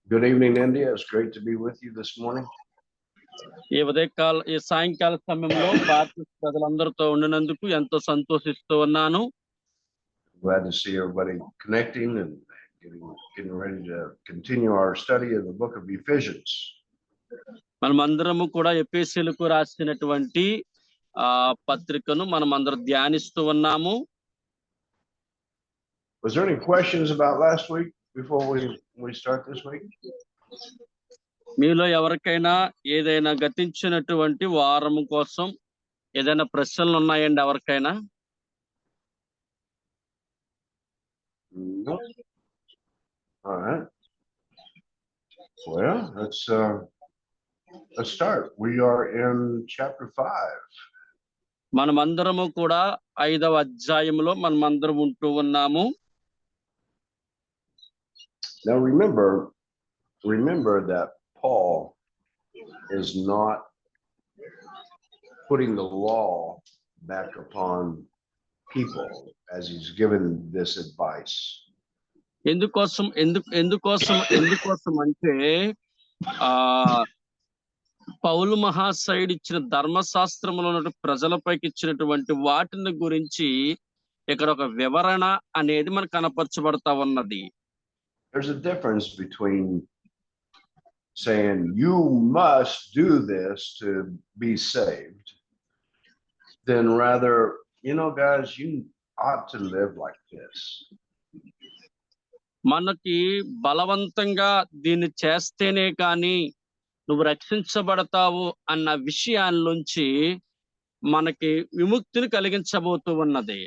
Good evening, India. It's great to be with you this morning. ఈ సాయంకాల సమయంలో భారత ప్రజలందరితో ఉండినందుకు ఎంతో సంతోషిస్తూ ఉన్నాను. Glad to see everybody connecting and getting ready to continue our study of the book of Ephesians. మనమందరము కూడా ఎఫెసీయులకు రాసినటువంటి పత్రికను మనమందరం ధ్యానిస్తూ ఉన్నాము. Was there any questions about last week before we start this week? మీలో ఎవరికైనా ఏదైనా గతించినటువంటి వారం కోసం ఏదైనా ప్రశ్నలు ఉన్నాయండి ఎవరికైనా? No. All right. Well, let's start. We are in chapter 5. మనమందరము కూడా 5వ అధ్యాయంలో మనమందరం ఉంటూ ఉన్నాము. Now remember that Paul is not putting the law back upon people as he's given this advice. ఎందుకోసం అంటే పౌలు మహాశయుడు ఇచ్చిన ధర్మశాస్త్రంలో ఉన్న ప్రజలపైకి ఇచ్చినటువంటి వాటిని గురించి ఇక్కడ ఒక వివరణ అనేది మనకు కనపరచబడతా ఉన్నది. There's a difference between saying you must do this to be saved, then rather, guys, you ought to live like this. మనకి బలవంతంగా దీన్ని చేస్తేనే కానీ నువ్వు రక్షించబడతావు అన్న విషయాల్లోంచి మనకి విముక్తిని కలిగించబోతూ ఉన్నది.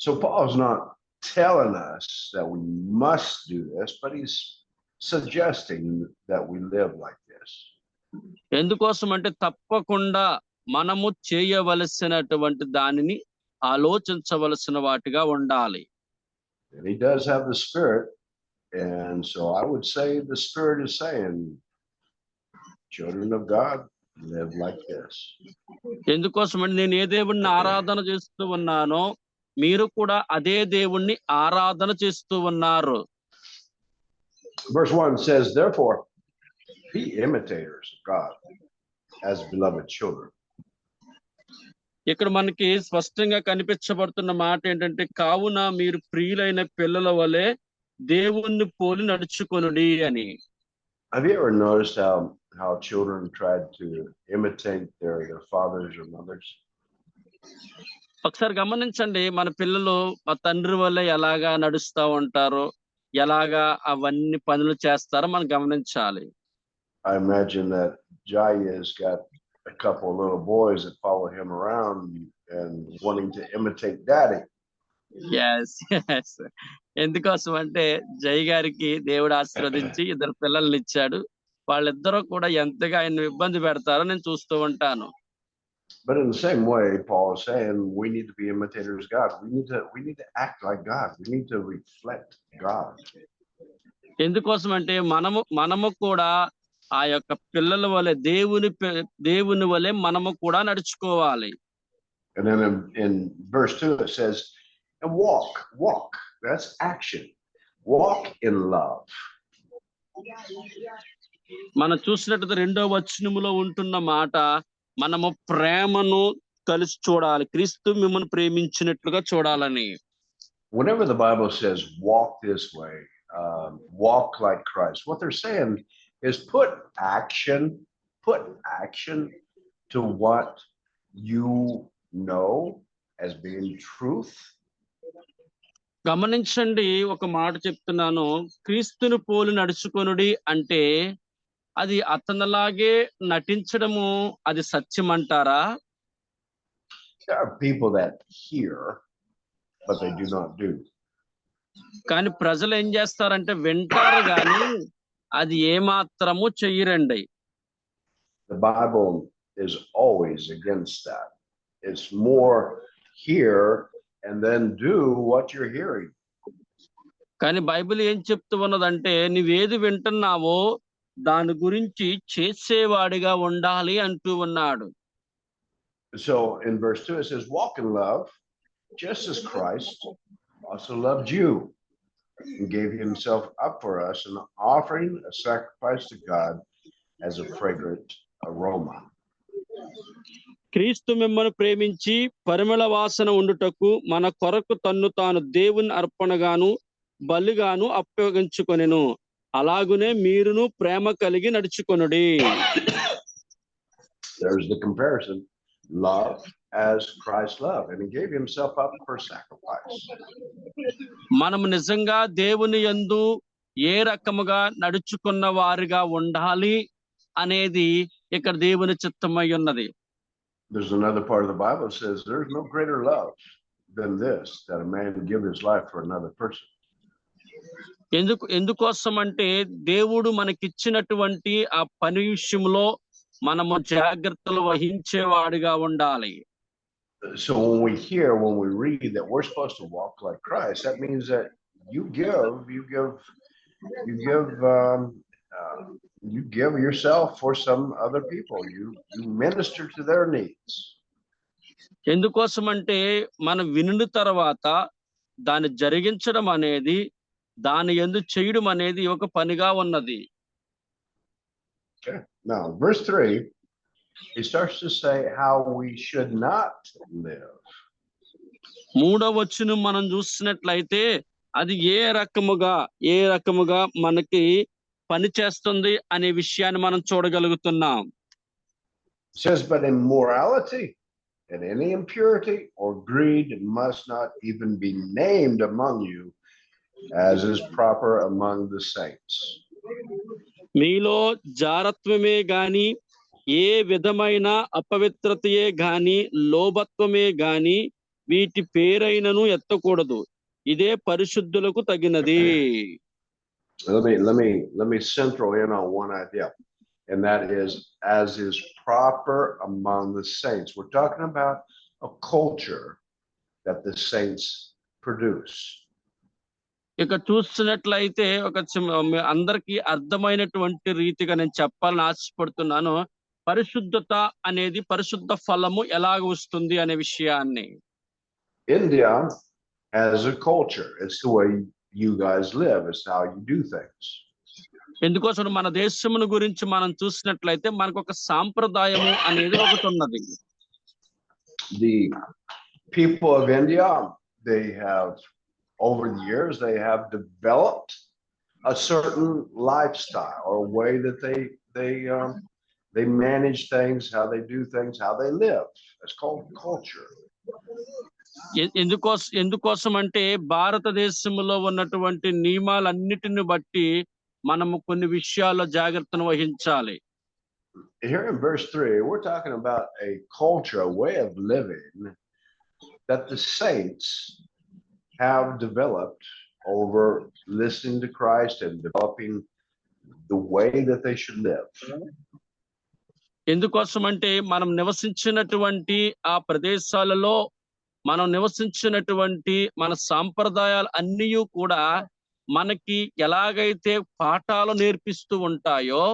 So Paul's not telling us that we must do this, but he's suggesting that we live like this. ఎందుకోసం అంటే తప్పకుండా మనము చేయవలసినటువంటి దానిని ఆలోచించవలసిన వాటిగా ఉండాలి. And he does have the Spirit, and so I would say the Spirit is saying, children of God, live like this. ఎందుకోసం అంటే నేను ఏ దేవుణ్ణి ఆరాధన చేస్తూ ఉన్నానో మీరు కూడా అదే దేవుణ్ణి ఆరాధన చేస్తూ ఉన్నారు. Verse 1 says, therefore, be imitators of God as beloved children. ఇక్కడ మనకి స్పష్టంగా కనిపించబడుతున్న మాట ఏంటంటే కావున మీరు ప్రియులైన పిల్లల వలె దేవుణ్ణి పోలి నడుచుకొనుడి అని. Have you ever noticed how children tried to imitate their fathers or mothers? ఒకసారి గమనించండి, మన పిల్లలు మా తండ్రి వల్ల ఎలాగా నడుస్తూ ఉంటారో ఎలాగా అవన్నీ పనులు చేస్తారో మనం గమనించాలి. I imagine that Jai has got a couple of little boys that follow him around and wanting to imitate daddy. Yes. ఎందుకోసం అంటే జై గారికి దేవుడు ఆశీర్వదించి 2 పిల్లల్ని ఇచ్చాడు. వాళ్ళిద్దరూ కూడా ఎంతగా ఆయన ఇబ్బంది పెడతారో నేను చూస్తూ ఉంటాను. But in the same way, Paul is saying we need to be imitators of God. We need to act like God. We need to reflect God. ఎందుకోసం అంటే మనము కూడా ఆ యొక్క పిల్లల వలె దేవుని వలె మనము కూడా నడుచుకోవాలి. And then in verse 2 it says, and walk. That's action. Walk in love. మనం చూసినట్టు 2వ వచనములో ఉంటున్న మాట మనము ప్రేమను కలిసి చూడాలి. క్రీస్తు మిమ్మల్ని ప్రేమించినట్లుగా చూడాలని. Whenever the Bible says walk this way, walk like Christ, what they're saying is put action to what you know as being truth. గమనించండి, ఒక మాట చెప్తున్నాను, క్రీస్తుని పోలి నడుచుకొనుడి అంటే అది అతనిలాగే నటించడము అది సత్యం అంటారా? There are people that hear but they do not do. కానీ ప్రజలు ఏం చేస్తారంటే వింటారు కానీ అది ఏమాత్రము చెయ్యరండి. The Bible is always against that. It's more hear and then do what you're hearing. కానీ బైబిల్ ఏం చెప్తూ ఉన్నదంటే నువ్వేది వింటున్నావో దాని గురించి చేసేవాడిగా ఉండాలి అంటూ ఉన్నాడు. So in verse 2 it says walk in love just as Christ also loved you. and gave himself up for us, an offering, a sacrifice to God as a fragrant aroma. క్రీస్తు మిమ్మల్ని ప్రేమించి పరిమళ వాసన ఉండుటకు మన కొరకు తన్ను తాను దేవుని అర్పణగాను బలిగాను అప్పగించుకొనెను. అలాగునే మీరును ప్రేమ కలిగి నడుచుకొనుడి. There's the comparison. Love as Christ loved, and he gave himself up for sacrifice. మనము నిజంగా దేవుని యందు ఏ రకముగా నడుచుకున్న వారిగా ఉండాలి అనేది ఇక్కడ దేవుని చిత్తమై ఉన్నది. There's another part of the Bible that says there's no greater love than this, that a man give his life for another person. ఎందుకోసం అంటే దేవుడు మనకిచ్చినటువంటి ఆ పని విషయంలో మనము జాగ్రత్తలు వహించేవాడిగా ఉండాలి. So when we read that we're supposed to walk like Christ, that means that you give yourself for some other people. You minister to their needs. ఎందుకోసం అంటే మనం వినిన తర్వాత దాన్ని జరిగించడం అనేది, దాని యందు చేయడం అనేది ఒక పనిగా ఉన్నది. Okay. Now, verse 3, he starts to say how we should not live. మూడవ వచనం మనం చూసినట్లయితే అది ఏ రకముగా మనకి పని చేస్తుంది అనే విషయాన్ని మనం చూడగలుగుతున్నాం. It says, but immorality and any impurity or greed must not even be named among you, as is proper among the saints. మీలో జారత్వమే గాని, ఏ విధమైన అపవిత్రతయే గాని, లోభత్వమే గాని వీటి పేరైనను ఎత్తకూడదు. ఇదే పరిశుద్ధులకు తగినది. Let me central in on one idea, and that is as is proper among the saints. We're talking about a culture that the saints produce. ఇక చూస్తున్నట్లయితే అందరికీ అర్థమైనటువంటి రీతిగా నేను చెప్పాలని ఆశపడుతున్నాను. పరిశుద్ధత అనేది, పరిశుద్ధ ఫలము ఎలాగ వస్తుంది అనే విషయాన్ని. India has a culture. It's the way you guys live. It's how you do things. ఎందుకోసం మన దేశమును గురించి మనం చూసినట్లయితే మనకు ఒక సాంప్రదాయము అనేది ఒకటి ఉన్నది. The people of India, they have over the years, they have developed a certain lifestyle or a way that they manage things, how they do things, how they live. It's called culture. ఎందుకోసం అంటే భారతదేశంలో ఉన్నటువంటి నియమాలన్నిటిని బట్టి మనము కొన్ని విషయాల్లో జాగ్రత్తను వహించాలి. Here in verse 3, we're talking about a culture, a way of living that the saints have developed over listening to Christ and developing the way that they should live. ఎందుకోసం అంటే మనం నివసించినటువంటి ఆ ప్రదేశాలలో మనం నివసించినటువంటి మన సాంప్రదాయాలు అన్నీ కూడా మనకి ఎలాగైతే పాఠాలు నేర్పిస్తూ ఉంటాయో,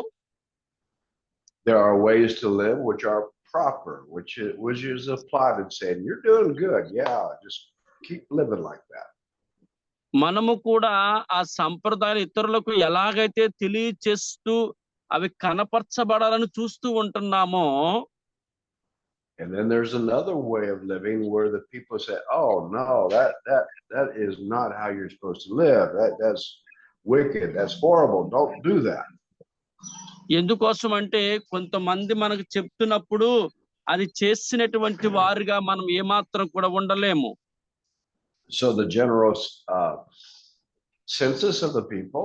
there are ways to live which are proper, which is applauded, saying you're doing good, yeah, just keep living like that. మనము కూడా ఆ సంప్రదాయాలు ఇతరులకు ఎలాగైతే తెలియచేస్తూ అవి కనపరచబడాలని చూస్తూ ఉంటున్నామో, and then there's another way of living where the people say, oh no, that is not how you're supposed to live, that's wicked, that's horrible, don't do that. ఎందుకోసం అంటే కొంతమంది మనకు చెప్తున్నప్పుడు అది చేసినటువంటి వారిగా మనం ఏమాత్రం కూడా ఉండలేము. So the general census of the people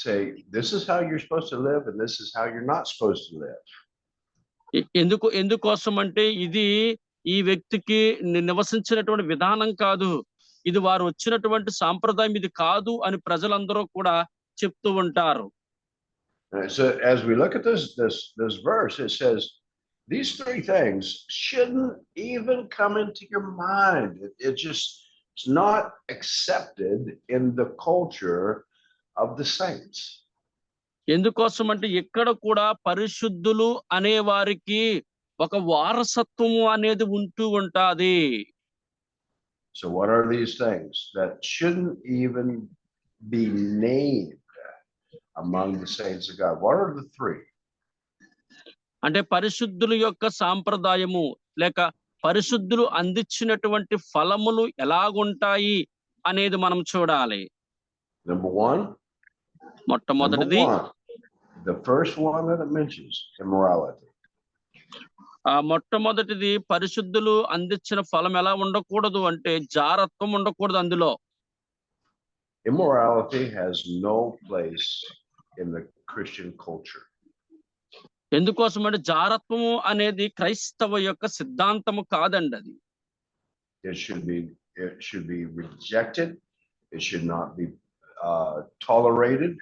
say this is how you're supposed to live and this is how you're not supposed to live. ఎందుకోసం అంటే ఇది ఈ వ్యక్తికి నివసించినటువంటి విధానం కాదు, ఇది వారు వచ్చినటువంటి సాంప్రదాయం ఇది కాదు అని ప్రజలందరూ కూడా చెప్తూ ఉంటారు. So as we look at this verse, it says these three things shouldn't even come into your mind. It's not accepted in the culture of the saints. ఎందుకోసం అంటే ఎక్కడ కూడా పరిశుద్ధులు అనే వారికి ఒక వారసత్వము అనేది ఉంటూ ఉంటాది. So what are these things that shouldn't even be named among the saints of God? What are the three? అంటే పరిశుద్ధుల యొక్క సాంప్రదాయము లేక పరిశుద్ధులు అందించినటువంటి ఫలములు ఎలాగుంటాయి అనేది మనం చూడాలి. Number one, మొట్టమొదటిది the first one that it mentions, immorality. మొట్టమొదటిది పరిశుద్ధులు అందించిన ఫలం ఎలా ఉండకూడదు అంటే జారత్వం ఉండకూడదు అందులో. Immorality has no place in the Christian culture. ఎందుకోసం అంటే జారత్వము అనేది క్రైస్తవ యొక్క సిద్ధాంతము కాదండి అది. It should be rejected. It should not be tolerated.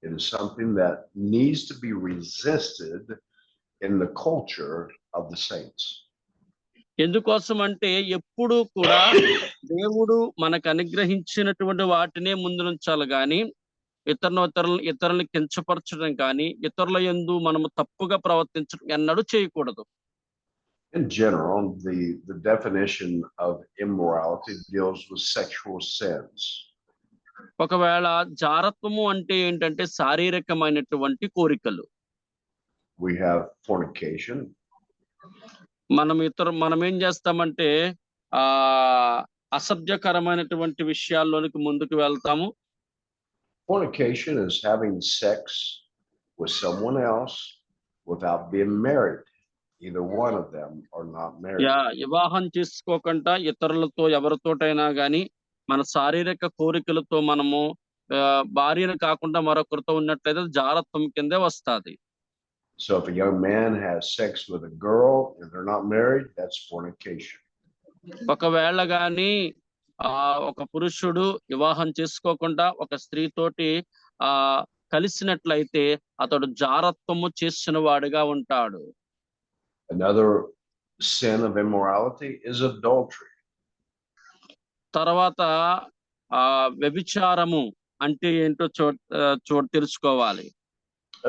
It is something that needs to be resisted in the culture of the saints. ఎందుకోసం అంటే ఎప్పుడు కూడా దేవుడు మనకు అనుగ్రహించినటువంటి వాటినే ముందుంచాలి గాని ఇతరులను కించపరచడం కానీ ఇతరుల యందు మనము తప్పుగా ప్రవర్తించడం ఎన్నడూ చేయకూడదు. In general, the definition of immorality deals with sexual sins. ఒకవేళ జారత్వము అంటే ఏంటంటే శారీరకమైనటువంటి కోరికలు. We have fornication. మనం ఏం చేస్తామంటే అసభ్యకరమైనటువంటి విషయాల్లోనికి ముందుకు వెళ్తాము. Fornication is having sex with someone else without being married. Either one of them are not married. వివాహం చేసుకోకుండా ఇతరులతో ఎవరితోటైనా గాని మన శారీరక కోరికలతో మనము భార్యను కాకుండా మరొకరితో ఉన్నట్లయితే జారత్వం కిందే వస్తుంది. So if a young man has sex with a girl and they're not married, that's fornication. ఒకవేళ గాని ఒక పురుషుడు వివాహం చేసుకోకుండా ఒక స్త్రీతోటి కలిసినట్లయితే అతడు జారత్వము చేసిన వాడిగా ఉంటాడు. Another sin of immorality is adultery. తర్వాత వ్యభిచారము అంటే ఏంటో తెలుసుకోవాలి.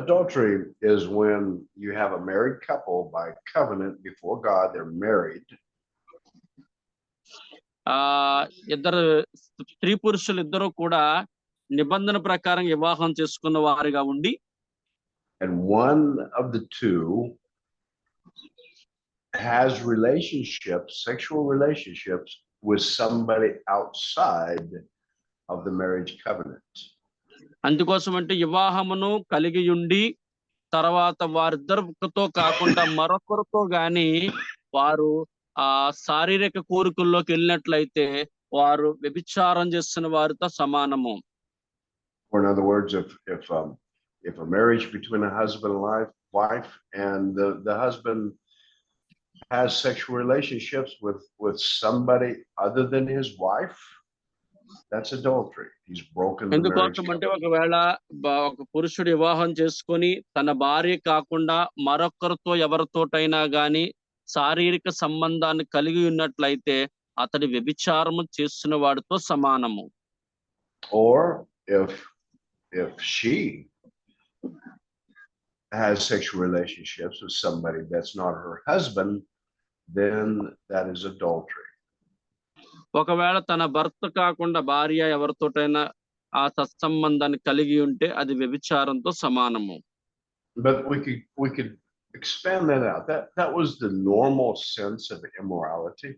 Adultery is when you have a married couple by covenant before God, they're married. ఇద్దరు స్త్రీ పురుషులు ఇద్దరు కూడా నిబంధన ప్రకారం వివాహం చేసుకున్న వారిగా ఉండి and one of the two has sexual relationships with somebody outside of the marriage covenant. అందుకోసం అంటే వివాహమును కలిగి ఉండి తర్వాత వారిద్దరితో కాకుండా మరొకరితో గాని వారు శారీరక కోరికల్లోకి వెళ్ళినట్లయితే వారు వ్యభిచారం చేస్తున్న వారితో సమానము. Or in other words, if a marriage between a husband and wife and the husband has sexual relationships with somebody other than his wife, that's adultery. He's broken the marriage ఎందుకోసం అంటే ఒకవేళ ఒక పురుషుడు వివాహం చేసుకొని తన భార్య కాకుండా మరొకరితో ఎవరితోటైనా గాని శారీరక సంబంధాన్ని కలిగి ఉన్నట్లయితే అతడి వ్యభిచారము చేస్తున్న వాడితో సమానము. Or if she has sexual relationships with somebody that's not her husband, then that is adultery. ఒకవేళ తన భర్త కాకుండా భార్య ఎవరితోటైనా ఆ సత్సంబంధాన్ని కలిగి ఉంటే అది వ్యభిచారంతో సమానము. But we could expand that out. That was the normal sense of immorality.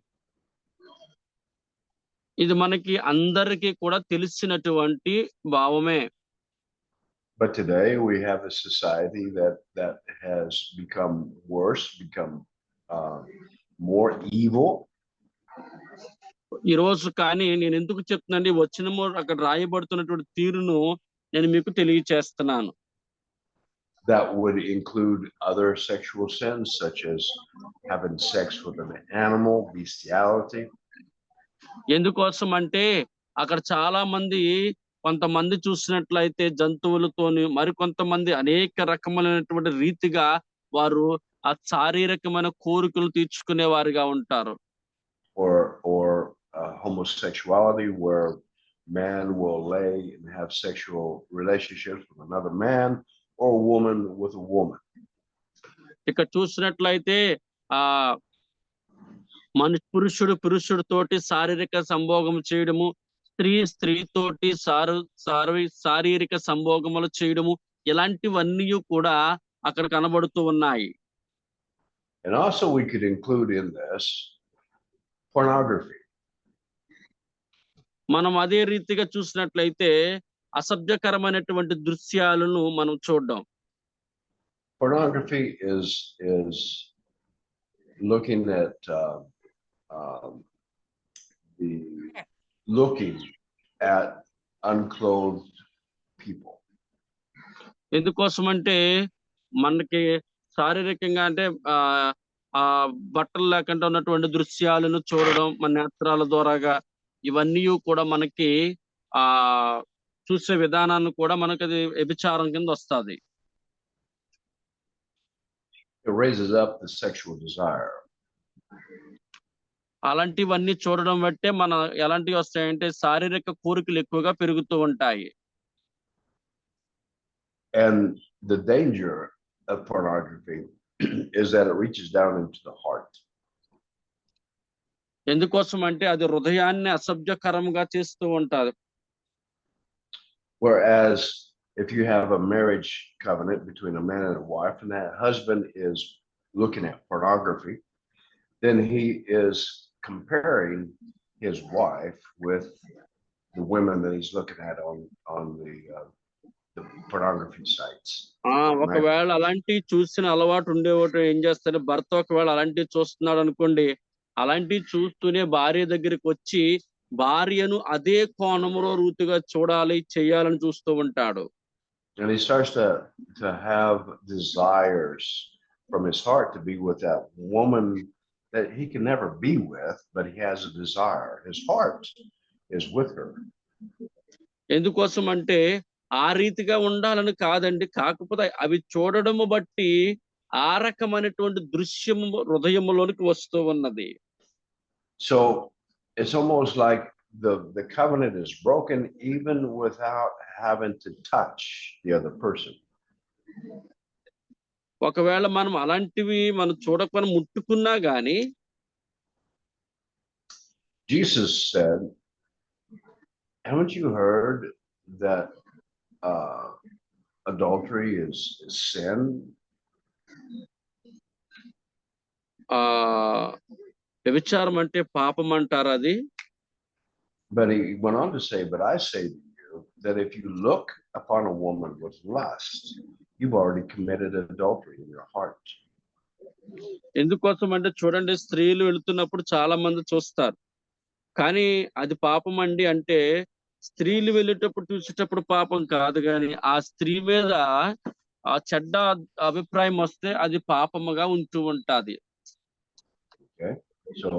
ఇది మనకి అందరికీ కూడా తెలిసినటువంటి భావమే. But today we have a society that has become worse, become more evil. ఈ రోజు కానీ నేను ఎందుకు చెప్తున్నానండి వచనము అక్కడ రాయబడుతున్నటువంటి తీరును నేను మీకు తెలియచేస్తున్నాను. That would include other sexual sins such as having sex with an animal, bestiality. ఎందుకోసం అంటే అక్కడ చాలా మంది కొంతమంది చూసినట్లయితే జంతువులతోని మరికొంతమంది అనేక రకములైనటువంటి రీతిగా వారు ఆ శారీరకమైన కోరికలు తీర్చుకునే వారిగా ఉంటారు. Or homosexuality, where man will lay and have sexual relationships with another man or a woman with a woman. ఇక్కడ చూసినట్లయితే పురుషుడితోటి శారీరక సంభోగం చేయడము, స్త్రీతోటి శారీరక సంభోగములు చేయడము ఇలాంటివన్నీ కూడా అక్కడ కనబడుతూ ఉన్నాయి. And also we could include in this pornography. మనం అదే రీతిగా చూసినట్లయితే అసభ్యకరమైనటువంటి దృశ్యాలను మనం చూడడం. Pornography is looking at the looking at unclothed people. ఎందుకోసం అంటే మనకి శారీరకంగా అంటే ఆ బట్టలు లేకుండా ఉన్నటువంటి దృశ్యాలను చూడడం మన నేత్రాల ద్వారాగా ఇవన్నీ కూడా మనకి ఆ చూసే విధానాన్ని కూడా మనకి అది వ్యభిచారం కింద వస్తుంది. It raises up the sexual desire. అలాంటివన్నీ చూడడం బట్టే మన ఎలాంటివి వస్తాయంటే శారీరక కోరికలు ఎక్కువగా పెరుగుతూ ఉంటాయి. And the danger of pornography is that it reaches down into the heart. ఎందుకోసం అంటే అది హృదయాన్ని అసభ్యకరంగా చేస్తూ ఉంటారు. Whereas if you have a marriage covenant between a man and a wife, and that husband is looking at pornography, then he is comparing his wife with the women that he's looking at on the pornography sites. ఒకవేళ అలాంటి చూసిన అలవాటు ఉండేవాడు ఏం చేస్తాడు, భర్త ఒకవేళ అలాంటివి చూస్తున్నాడు అనుకోండి, అలాంటివి చూస్తూనే భార్య దగ్గరికి వచ్చి భార్యను అదే కోణములో రీతిగా చూడాలి చేయాలని చూస్తూ ఉంటాడు. And he starts to have desires from his heart to be with that woman that he can never be with, but he has a desire. His heart is with her. ఎందుకోసం అంటే ఆ రీతిగా ఉండాలని కాదండి, కాకపోతే అవి చూడడము బట్టి ఆ రకమైనటువంటి దృశ్యము హృదయములోనికి వస్తూ ఉన్నది. So it's almost like the covenant is broken even without having to touch the other person. ఒకవేళ మనం అలాంటివి మనం చూడకపోయినా ముట్టుకున్నా గాని, Jesus said, haven't you heard that adultery is sin? వ్యభిచారం అంటే పాపం అంటారు అది. But he went on to say, but I say to you that if you look upon a woman with lust, you've already committed adultery in your heart. ఎందుకోసం అంటే చూడండి, స్త్రీలు వెళుతున్నప్పుడు చాలా మంది చూస్తారు, కానీ అది పాపం అండి అంటే స్త్రీలు వెళ్ళేటప్పుడు చూసేటప్పుడు పాపం కాదు, కానీ ఆ స్త్రీ మీద ఆ చెడ్డ అభిప్రాయం వస్తే అది పాపముగా ఉంటూ ఉంటది. Okay, so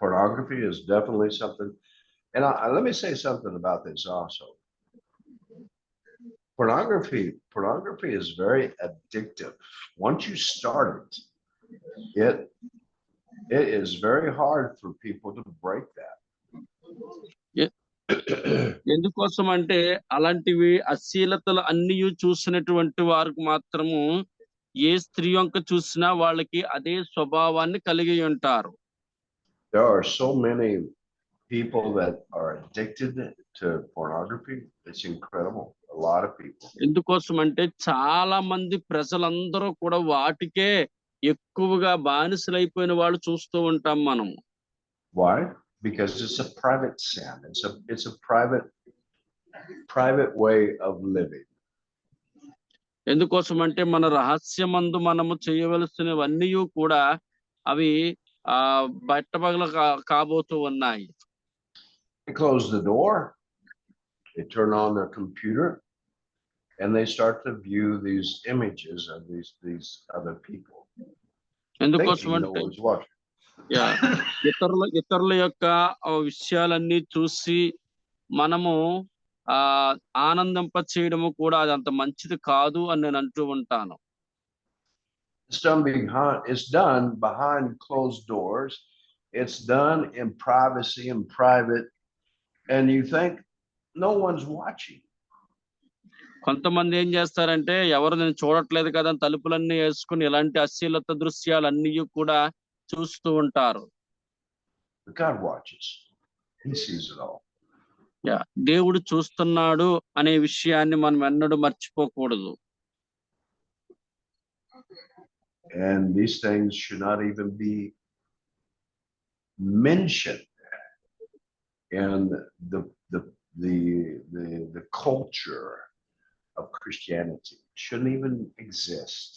pornography is definitely something. And let me say something about this also. Pornography is very addictive. Once you start it is very hard for people to break that. ఎందుకోసం అంటే అలాంటివి అశ్లీలతలు అన్ని చూసినటువంటి వారికి మాత్రము ఏ స్త్రీ వంక చూసినా వాళ్ళకి అదే స్వభావాన్ని కలిగి ఉంటారు. There are so many people that are addicted to pornography. It's incredible. A lot of people. ఎందుకోసం అంటే చాలా మంది ప్రజలందరూ కూడా వాటికే ఎక్కువగా బానిసలైపోయిన వాళ్ళు చూస్తూ ఉంటాం మనం. Why? Because it's a private sin. It's a private way of living. ఎందుకోసం అంటే మన రహస్యమందు మనము చేయవలసినవన్నీ కూడా అవి బట్టబగలు కాబోతూ ఉన్నాయి. They close the door, they turn on their computer, and they start to view these images of these other people. ఎందుకోసం అంటే ఇతరుల యొక్క విషయాలన్నీ చూసి మనము ఆనందింప చేయడము కూడా అది అంత మంచిది కాదు అని నేను అంటూ ఉంటాను. It's done behind closed doors. It's done in privacy and private, and you think no one's watching. కొంతమంది ఏం చేస్తారంటే ఎవరు నేను చూడట్లేదు కదా తలుపులన్నీ వేసుకుని ఇలాంటి అశ్లీలత దృశ్యాలన్నీ కూడా చూస్తూ ఉంటారు. But God watches. He sees it all. దేవుడు చూస్తున్నాడు అనే విషయాన్ని మనం ఎన్నడూ మర్చిపోకూడదు. And these things should not even be mentioned in the culture of Christianity. It shouldn't even exist.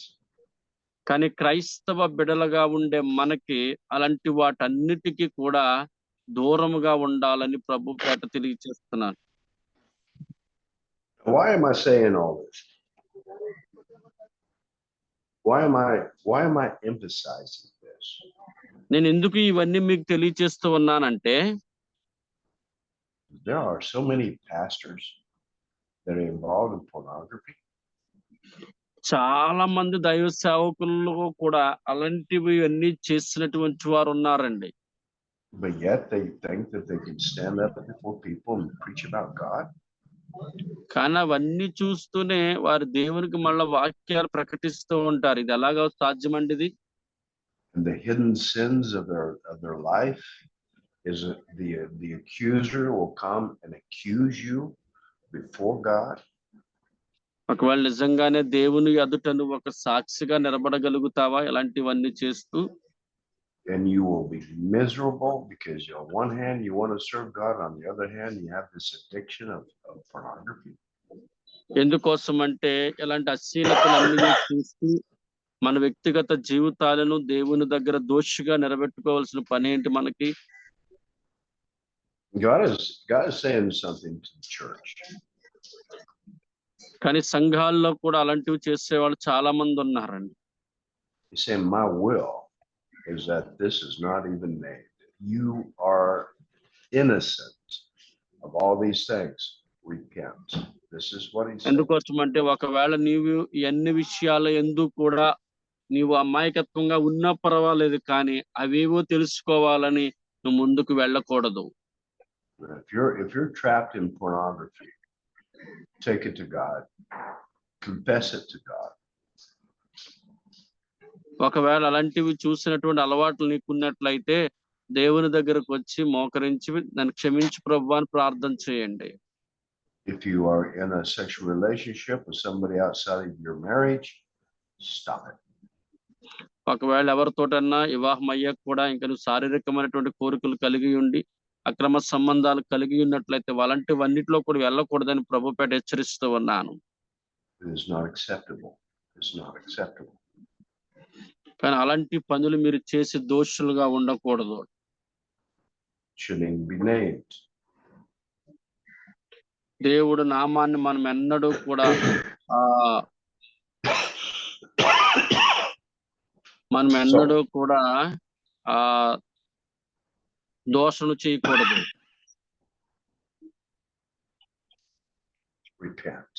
కానీ క్రైస్తవ బిడలుగా ఉండే మనకి అలాంటి వాటన్నిటికీ కూడా దూరముగా ఉండాలని ప్రభు పేట తెలియజేస్తున్నాను. Why am I saying all this? Why am I emphasizing this? నేను ఎందుకు ఇవన్నీ మీకు తెలియజేస్తూ ఉన్నానంటే, there are so many pastors that are involved in pornography. చాలా మంది దైవ సేవకులు కూడా అలాంటివి అన్ని చేసినటువంటి వారు ఉన్నారండి. But yet they think that they can stand up before people and preach about God. కానీ అవన్నీ చూస్తూనే వారు దేవునికి మళ్ళా వాక్యాలు ప్రకటిస్తూ ఉంటారు. ఇది ఎలాగో సాధ్యమండి ఇది? And the hidden sins of their life is the accuser will come and accuse you before God. ఒకవేళ నిజంగానే దేవుని ఎదుట నువ్వు ఒక సాక్షిగా నిలబడగలుగుతావా ఇలాంటివన్నీ చేస్తూ? And you will be miserable because on one hand you want to serve God, on the other hand you have this addiction of pornography. ఎందుకోసం అంటే ఇలాంటి అశ్లీలతలన్నీ చూస్తూ మన వ్యక్తిగత జీవితాలను దేవుని దగ్గర దోషిగా నిలబెట్టుకోవాల్సిన పని ఏంటి మనకి? God is saying something to the church. కానీ సంఘాల్లో కూడా అలాంటివి చేసేవాళ్ళు చాలా మంది ఉన్నారండి. He's saying my will is that this is not even named. You are innocent of all these things. Repent. This is what he's saying. ఎందుకోసం అంటే ఒకవేళ నీవు ఎన్ని విషయాలు ఎందుకు కూడా నీవు అమాయకత్వంగా ఉన్నా పర్వాలేదు, కానీ అవేవో తెలుసుకోవాలని నువ్వు ముందుకు వెళ్ళకూడదు. If you're trapped in pornography, take it to God. Confess it to God. ఒకవేళ అలాంటివి చూసినటువంటి అలవాట్లు నీకున్నట్లయితే దేవుని దగ్గరకు వచ్చి మోకరించి నన్ను క్షమించు ప్రభువా అని ప్రార్థన చేయండి. If you are in a sexual relationship with somebody outside of your marriage, stop it. ఒకవేళ ఎవరితోటన్నా వివాహం అయ్యాక కూడా ఇంకా నువ్వు శారీరకమైనటువంటి కోరికలు కలిగి ఉండి అక్రమ సంబంధాలు కలిగి ఉన్నట్లయితే అలాంటివన్నిటిలో కూడా వెళ్ళకూడదని ప్రభుపేట హెచ్చరిస్తూ ఉన్నాను. It is not acceptable. It's not acceptable. కానీ అలాంటి పనులు మీరు చేసి దోషులుగా ఉండకూడదు. Shouldn't be named. దేవుడు నామాన్ని మనం ఎన్నడూ కూడా దోషణ చేయకూడదు. Repent.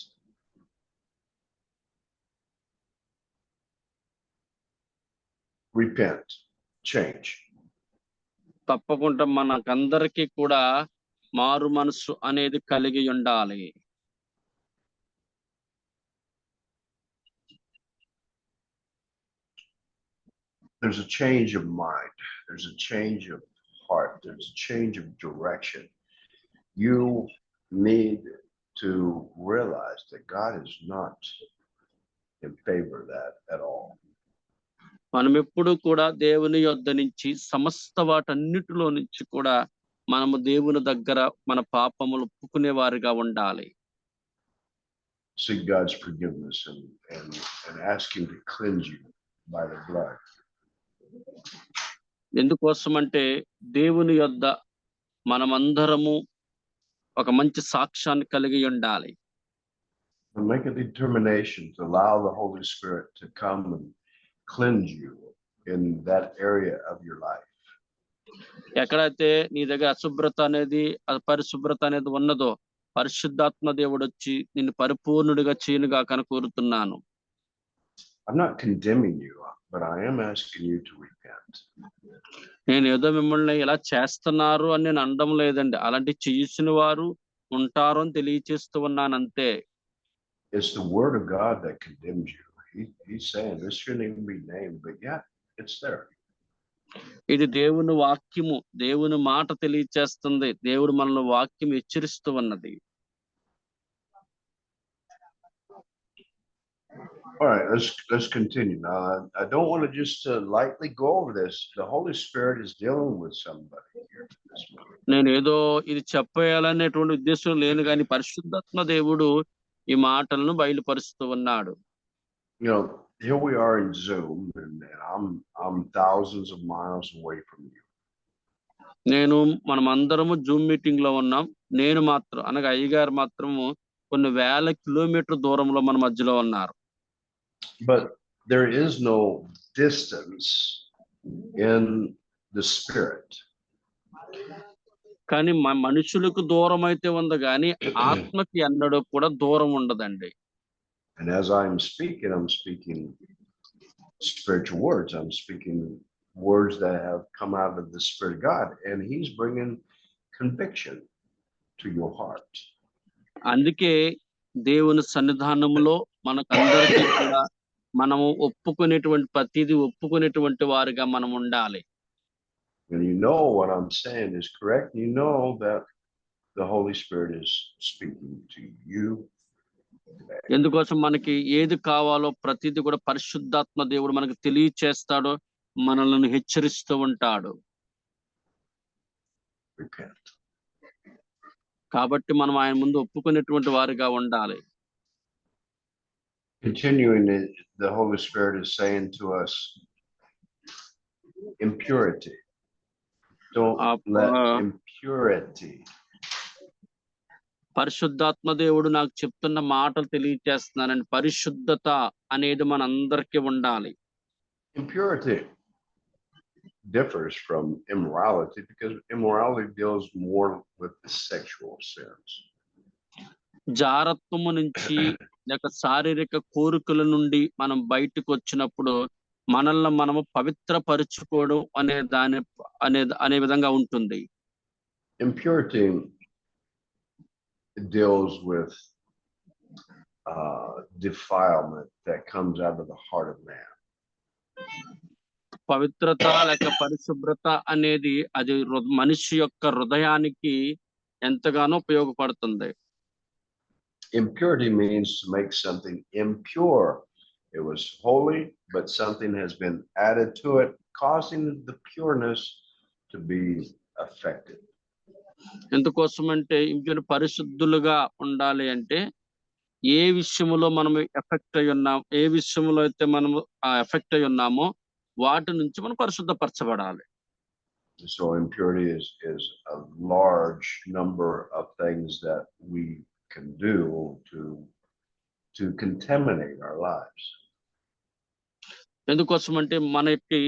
Repent. Change. తప్పకుండా మనకందరికీ కూడా మారు మనసు అనేది కలిగి ఉండాలి. There's a change of mind. There's a change of heart. There's a change of direction. You need to realize that God is not in favor of that at all. మనం ఎప్పుడు కూడా దేవుని యొద్ద నుంచి సమస్త వాటన్నిటిలో నుంచి కూడా మనము దేవుని దగ్గర మన పాపములు ఒప్పుకునే వారిగా ఉండాలి. Seek God's forgiveness and ask him to cleanse you by the blood. ఎందుకోసం అంటే దేవుని యొద్ద మనమందరము ఒక మంచి సాక్ష్యాన్ని కలిగి ఉండాలి. And make a determination to allow the Holy Spirit to come and cleanse you in that area of your life. ఎక్కడైతే నీ దగ్గర అశుభ్రత అనేది అపరిశుభ్రత అనేది ఉన్నదో పరిశుద్ధాత్మ దేవుడు వచ్చి నిన్ను పరిపూర్ణుడిగా చేయనుగా కోరుతున్నాను. I'm not condemning you, but I am asking you to repent. నేను ఏదో మిమ్మల్ని ఇలా చేస్తున్నారు అని నేను అనడం లేదండి. అలాంటి చేసిన వారు ఉంటారు అని తెలియచేస్తూ ఉన్నాను అంతే. It's the word of God that condemns you. He's saying this shouldn't even be named, but yeah, it's there. ఇది దేవుని వాక్యము, దేవుని మాట తెలియచేస్తుంది. దేవుడు మనల్ని వాక్యం హెచ్చరిస్తూ ఉన్నది. All right, let's continue. Now, I don't want to just lightly go over this. The Holy Spirit is dealing with somebody here this morning. నేను ఏదో ఇది చెప్పేయాలనేటువంటి ఉద్దేశం లేను, కానీ పరిశుద్ధాత్మ దేవుడు ఈ మాటలను బయలుపరుస్తూ ఉన్నాడు. You know, here we are in Zoom, and I'm thousands of miles away from you. మనమందరము జూమ్ మీటింగ్ లో ఉన్నాం. నేను మాత్రం అనగా అయ్యగారు మాత్రము కొన్ని వేల కిలోమీటర్ దూరంలో మన మధ్యలో ఉన్నారు. But there is no distance in the spirit. కానీ మనుషులకు దూరం అయితే ఉంది, కానీ ఆత్మకి అన్నడు కూడా దూరం ఉండదండి. And as I'm speaking spiritual words. I'm speaking words that have come out of the Spirit of God, and He's bringing conviction to your heart. అందుకే దేవుని సన్నిధానంలో మనకందరికీ కూడా మనము ఒప్పుకునేటువంటి ప్రతిదీ ఒప్పుకునేటువంటి వారిగా మనం ఉండాలి. And you know what I'm saying is correct. You know that the Holy Spirit is speaking to you. ఎందుకోసం మనకి ఏది కావాలో ప్రతిదీ కూడా పరిశుద్ధాత్మ దేవుడు మనకు తెలియచేస్తాడో, మనల్ని హెచ్చరిస్తూ ఉంటాడు. Repent. కాబట్టి మనం ఆయన ముందు ఒప్పుకునేటువంటి వారిగా ఉండాలి. Continuing, the Holy Spirit is saying to us, impurity. Don't let impurity. పరిశుద్ధాత్మ దేవుడు నాకు చెప్తున్న మాటలు తెలియచేస్తున్నానండి. పరిశుద్ధత అనేది మనందరికీ ఉండాలి. Impurity differs from immorality because immorality deals more with the sexual sins. జారత్వము నుంచి లేక శారీరక కోరికల నుండి మనం బయటకు వచ్చినప్పుడు మనల్ని మనము పవిత్రపరుచుకోవడం అనే విధంగా ఉంటుంది. Impurity deals with defilement that comes out of the heart of man. పవిత్రత లేక పరిశుభ్రత అనేది అది మనిషి యొక్క హృదయానికి ఎంతగానో ఉపయోగపడుతుంది. Impurity means to make something impure. It was holy, but something has been added to it, causing the pureness to be affected. ఎందుకోసమంటే ఇంప్యూర్ పరిశుద్ధులుగా ఉండాలి అంటే ఏ విషయంలో మనం ఎఫెక్ట్ అయి ఉన్నాం, ఏ విషయంలో అయితే మనము ఎఫెక్ట్ అయి ఉన్నామో వాటి నుంచి మనం పరిశుద్ధపరచబడాలి. So impurity is a large number of things that we can do to contaminate our lives. ఎందుకోసమంటే మనకి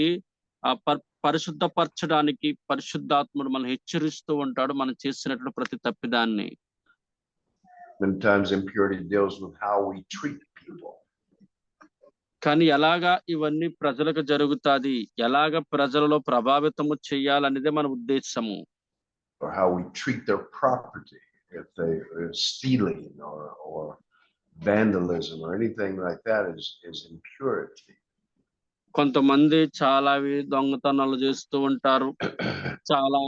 పరిశుద్ధపరచడానికి పరిశుద్ధాత్ముడు మనం హెచ్చరిస్తూ ఉంటాడు మనం చేసినట్లు ప్రతి తప్పిదాన్ని. Many times impurity deals with how we treat people. కానీ ఎలాగా ఇవన్నీ ప్రజలకు జరుగుతాది, ఎలాగ ప్రజలలో ప్రభావితము చేయాలనేదే మన ఉద్దేశము. Or how we treat their property, if they are stealing or vandalism or anything like that is impurity. కొంతమంది చాలా దొంగతనాలు చేస్తూ ఉంటారు, చాలా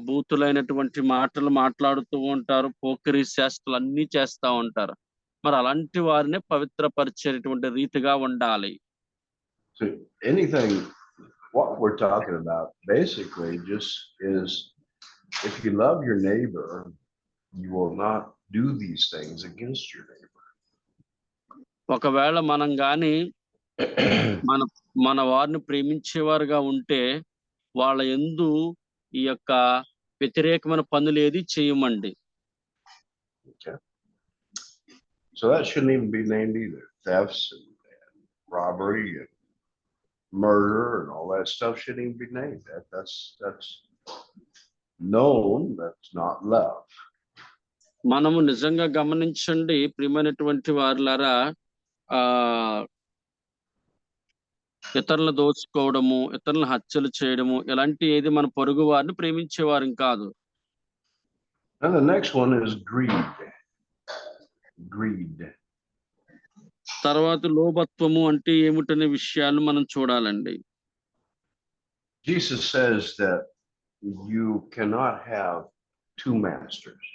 బూతులైనటువంటి మాటలు మాట్లాడుతూ ఉంటారు, పోకిరీ శాస్త్రాలు అన్ని చేస్తూ ఉంటారు. మరి అలాంటి వారిని పవిత్రపరిచేటువంటి రీతిగా ఉండాలి. So anything, what we're talking about basically just is, if you love your neighbor, you will not do these things against your neighbor. ఒకవేళ మనం గాని మన వారిని ప్రేమించేవారుగా ఉంటే వాళ్ళ యందు ఈ యొక్క వ్యతిరేకమైన పనులు ఏది చేయమండి. Okay. So that shouldn't even be named either. Thefts and robbery and murder and all that stuff shouldn't even be named. That's known. That's not love. మనము నిజంగా గమనించండి ప్రియమైనటువంటి వారులారా, ఇతరులను దోచుకోవడము, ఇతరులను హత్యలు చేయడము, ఇలాంటి ఏది మన పొరుగు వారిని ప్రేమించేవారు కాదు. And the next one is greed. Greed. తర్వాత లోభత్వము అంటే ఏమిటనే విషయాలు మనం చూడాలండి. Jesus says that you cannot have two masters.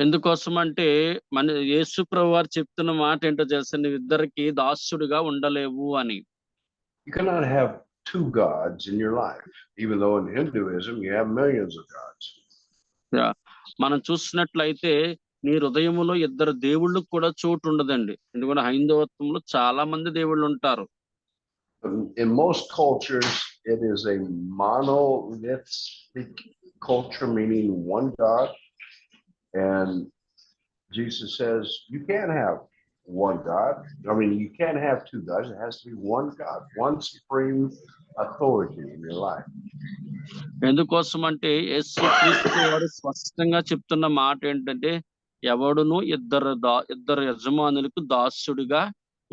ఎందుకోసం అంటే మన యేసు ప్రభు వారు చెప్తున్న మాట ఏంటో తెలుసా, నువ్వు ఇద్దరికి దాసుడిగా ఉండలేవు అని. You cannot have two gods in your life, even though in Hinduism you have millions of gods. మనం చూసినట్లయితే నీ హృదయములో ఇద్దరు దేవుళ్ళకు కూడా చోటు ఉండదండి. ఎందుకంటే హైందవత్వంలో చాలా మంది దేవుళ్ళు ఉంటారు. In most cultures, it is a monolithic culture, meaning one God. And Jesus says you can't have one God. I mean, you can't have two gods. It has to be one God, one supreme authority in your life. ఎందుకోసం అంటే యేసుక్రీస్తు వారు స్పష్టంగా చెప్తున్న మాట ఏంటంటే, ఎవడును ఇద్దరు యజమానులకు దాసుడిగా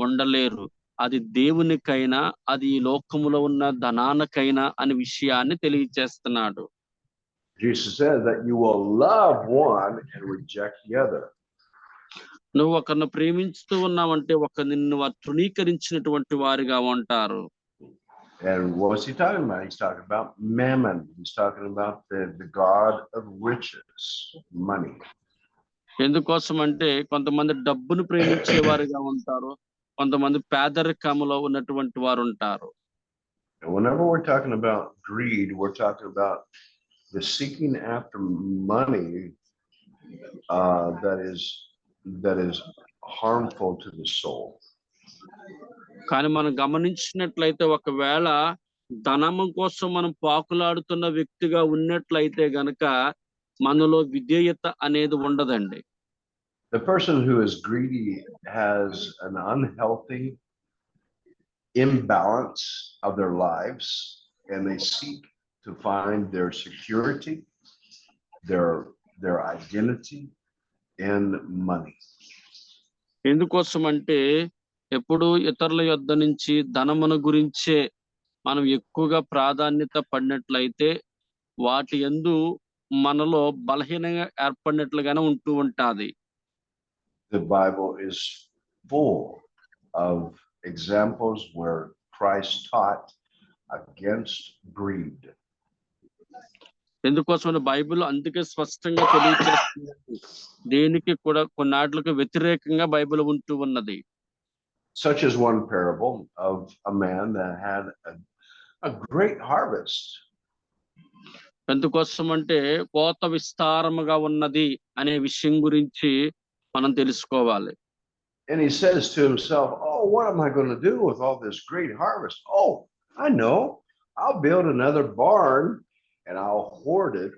ఉండలేరు. అది దేవునికైనా, అది ఈ లోకములో ఉన్న ధనానికైనా అనే విషయాన్ని తెలియజేస్తున్నాడు. Jesus says that you will love one and reject the other. నువ్వు ఒకరిని ప్రేమించుతూ ఉన్నావంటే నిన్ను తృణీకరించినటువంటి వారిగా ఉంటారు. And what's he talking about? He's talking about mammon. He's talking about the God of riches, money. ఎందుకోసం అంటే కొంతమంది డబ్బును ప్రేమించేవారుగా ఉంటారు, కొంతమంది పేదరికములో ఉన్నటువంటి వారు ఉంటారు. And whenever we're talking about greed, we're talking about the seeking after money that is harmful to the soul. కానీ మనం గమనించినట్లయితే ఒకవేళ ధనము కోసం మనం పాకులాడుతున్న వ్యక్తిగా ఉన్నట్లయితే గనక మనలో విధేయత అనేది ఉండదండి. The person who is greedy has an unhealthy imbalance of their lives, and they seek to find their security, their identity in money. ఎందుకోసం అంటే ఎప్పుడు ఇతరుల యొద్ద నుంచి ధనమును గురించే మనం ఎక్కువగా ప్రాధాన్యత పడినట్లయితే వాటి యందు మనలో బలహీనంగా ఏర్పడినట్లుగానే ఉంటూ ఉంటాది. The Bible is full of examples where Christ taught against greed. ఎందుకోసం బైబిల్ అందుకే స్పష్టంగా తెలియజేస్తుంది, దేనికి కూడా కొన్నాట్లకు వ్యతిరేకంగా బైబిల్ ఉంటూ ఉన్నది. Such as one parable of a man that had a great harvest. ఎందుకోసం అంటే కోత విస్తారముగా ఉన్నది అనే విషయం గురించి మనం తెలుసుకోవాలి. And he says to himself, oh, what am I going to do with all this great harvest? Oh, I know. I'll build another barn and I'll hoard it.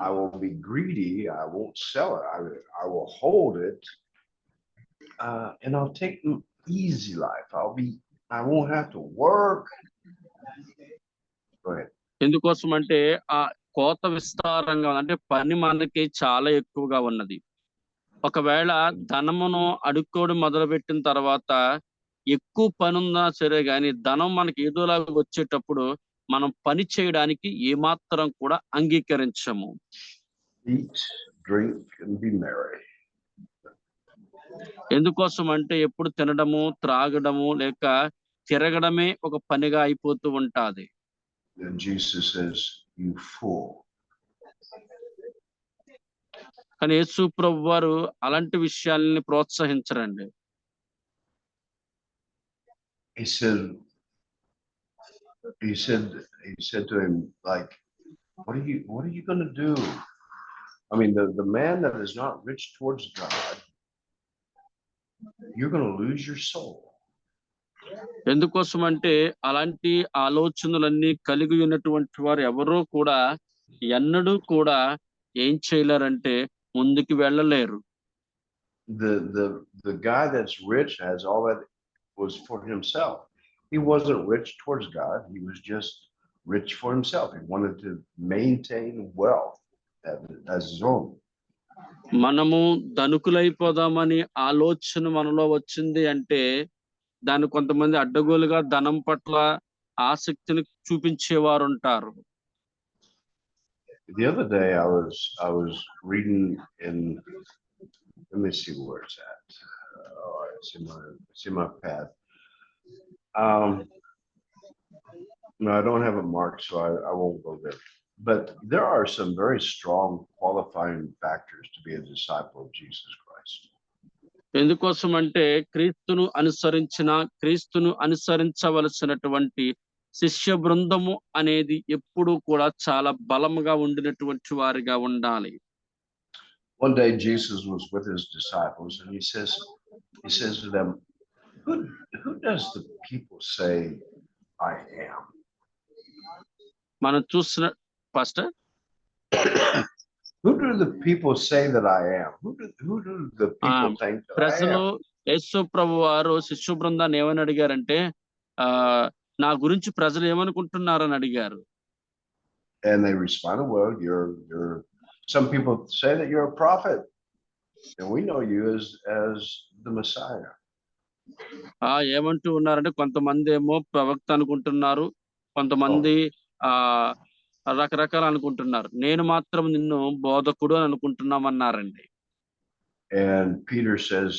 I will be greedy. I won't sell it. I will hold it. And I'll take an easy life. I won't have to work. Go ahead. ఎందుకోసం అంటే ఆ కోత విస్తారంగా అంటే పని మనకి చాలా ఎక్కువగా ఉన్నది. ఒకవేళ ధనమును అడుక్కోవడం మొదలుపెట్టిన తర్వాత ఎక్కువ పని ఉన్నా సరే గాని ధనం మనకి ఏదోలాగా వచ్చేటప్పుడు మనం పని చేయడానికి ఏమాత్రం కూడా అంగీకరించము. Eat, drink, and be merry. ఎందుకోసం అంటే ఎప్పుడు తినడము, త్రాగడము లేక తిరగడమే ఒక పనిగా అయిపోతూ ఉంటాది. And Jesus says, you fool. కానీ యేసు ప్రభు వారు అలాంటి విషయాలని ప్రోత్సహించరండి. He said to him, like, what are you going to do? I mean, the man that is not rich towards God, you're going to lose your soul. ఎందుకోసం అంటే అలాంటి ఆలోచనలన్నీ కలిగి ఉన్నటువంటి వారు ఎవరో కూడా ఎన్నడూ కూడా ఏం చేయలేరంటే ముందుకు వెళ్ళలేరు. The guy that's rich has all that was for himself. He wasn't rich towards God. He was just rich for himself. He wanted to maintain wealth as his own. మనము ధనుకులైపోదామని ఆలోచన మనలో వచ్చింది అంటే దాన్ని కొంతమంది అడ్డగోలుగా ధనం పట్ల ఆసక్తిని చూపించేవారు ఉంటారు. The other day I was reading in, let me see where it's at. It's in my pad. No, I don't have it marked, so I won't go there. But there are some very strong qualifying factors to be a disciple of Jesus Christ. ఎందుకోసం అంటే క్రీస్తును అనుసరించవలసినటువంటి శిష్య బృందము అనేది ఎప్పుడు కూడా చాలా బలముగా ఉండినటువంటి వారిగా ఉండాలి. One day Jesus was with his disciples and he says to them, who does the people say I am? మనం చూసిన pastor Who do the people say that I am? Who do the people think that I ప్రజలు am? యేసు ప్రభు వారు శిష్య బృందాన్ని ఏమని అడిగారంటే నా గురించి ప్రజలు ఏమనుకుంటున్నారని అడిగారు. And they responded, well, you're some people say that you're a prophet and we know you as the Messiah. ఏమంటూ ఉన్నారంటే కొంతమంది ఏమో ప్రవక్త అనుకుంటున్నారు, కొంతమంది రకరకాలు అనుకుంటున్నారు. నేను మాత్రం నిన్ను బోధకుడు అని అనుకుంటున్నామన్నారండి. And Peter says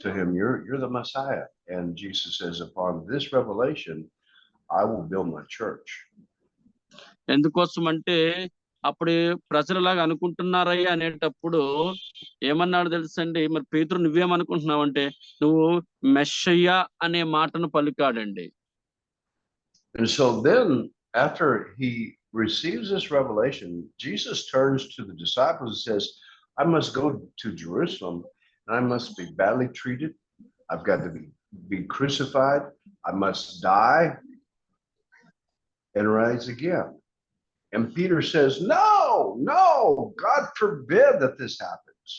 to him, you're the Messiah. And Jesus says, upon this revelation, I will build my church. ఎందుకోసం అంటే అప్పుడు ప్రజలలాగా అనుకుంటున్నారయ్యా అనేటప్పుడు ఏమన్నాడు తెలుసండి, మరి పేతురు నువ్వేమనుకుంటున్నావు అంటే నువ్వు మెస్సయ్యా అనే మాటను పలికాడండి. And so then after he receives this revelation, Jesus turns to the disciples and says, I must go to Jerusalem and I must be badly treated. I've got to be crucified. I must die and rise again. And Peter says, no, God forbid that this happens.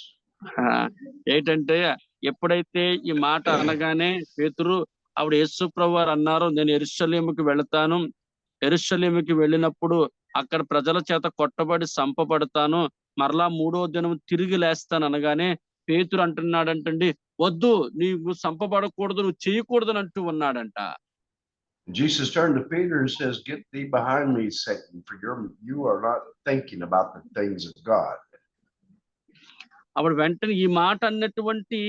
ఏంటంటే ఎప్పుడైతే ఈ మాట అనగానే పేతురు ఆవిడ యేసు ప్రభు వారు అన్నారు, నేను యెరూషలేముకి వెళతాను, యెరూషలేముకి వెళ్ళినప్పుడు అక్కడ ప్రజల చేత కొట్టబడి చంపబడతాను, మరలా 3వ దినం తిరిగి లేస్తాను అనగానే పేతురు అంటున్నాడంటండి, వద్దు, నీవు చంపబడకూడదు, నువ్వు చేయకూడదని అంటూ ఉన్నాడంట. Jesus turned to Peter and says, get thee behind me, Satan, for you are not thinking about the things of God. అప్పుడు వెంటనే ఈ మాట అన్నటువంటి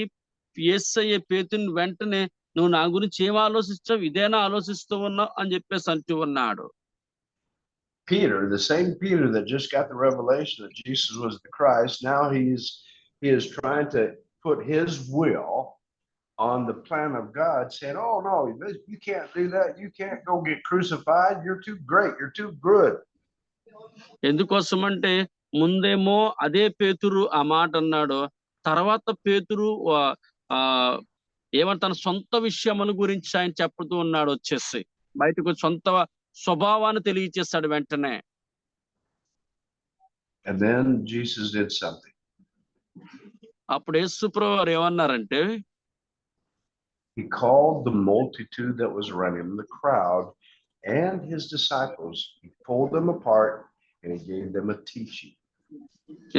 యేసయ్య పేతురుని వెంటనే నువ్వు నా గురించి ఏం ఆలోచిస్తావు, ఇదేనా ఆలోచిస్తూ ఉన్నావు అని చెప్పేసి అంటూ ఉన్నాడు. Peter, the same Peter that just got the revelation that Jesus was the Christ, now he is trying to put his will on the plan of God, saying, oh no, you can't do that, you can't go get crucified, you're too great, you're too good. ఎందుకోసం అంటే ముందేమో అదే పేతురు ఆ మాట అన్నాడు, తర్వాత పేతురు ఏమంటే తన సొంత విషయముల గురించి ఆయన చెప్తూ ఉన్నాడు, వచ్చేసి బయటకు సొంత స్వభావాన్ని తెలియచేస్తాడు వెంటనే. And then Jesus did something. అప్పుడు యేసు ప్రభువు వారు ఏమన్నారంటే he called the multitude that was around him, the crowd, and his disciples. He pulled them apart and he gave them a teaching.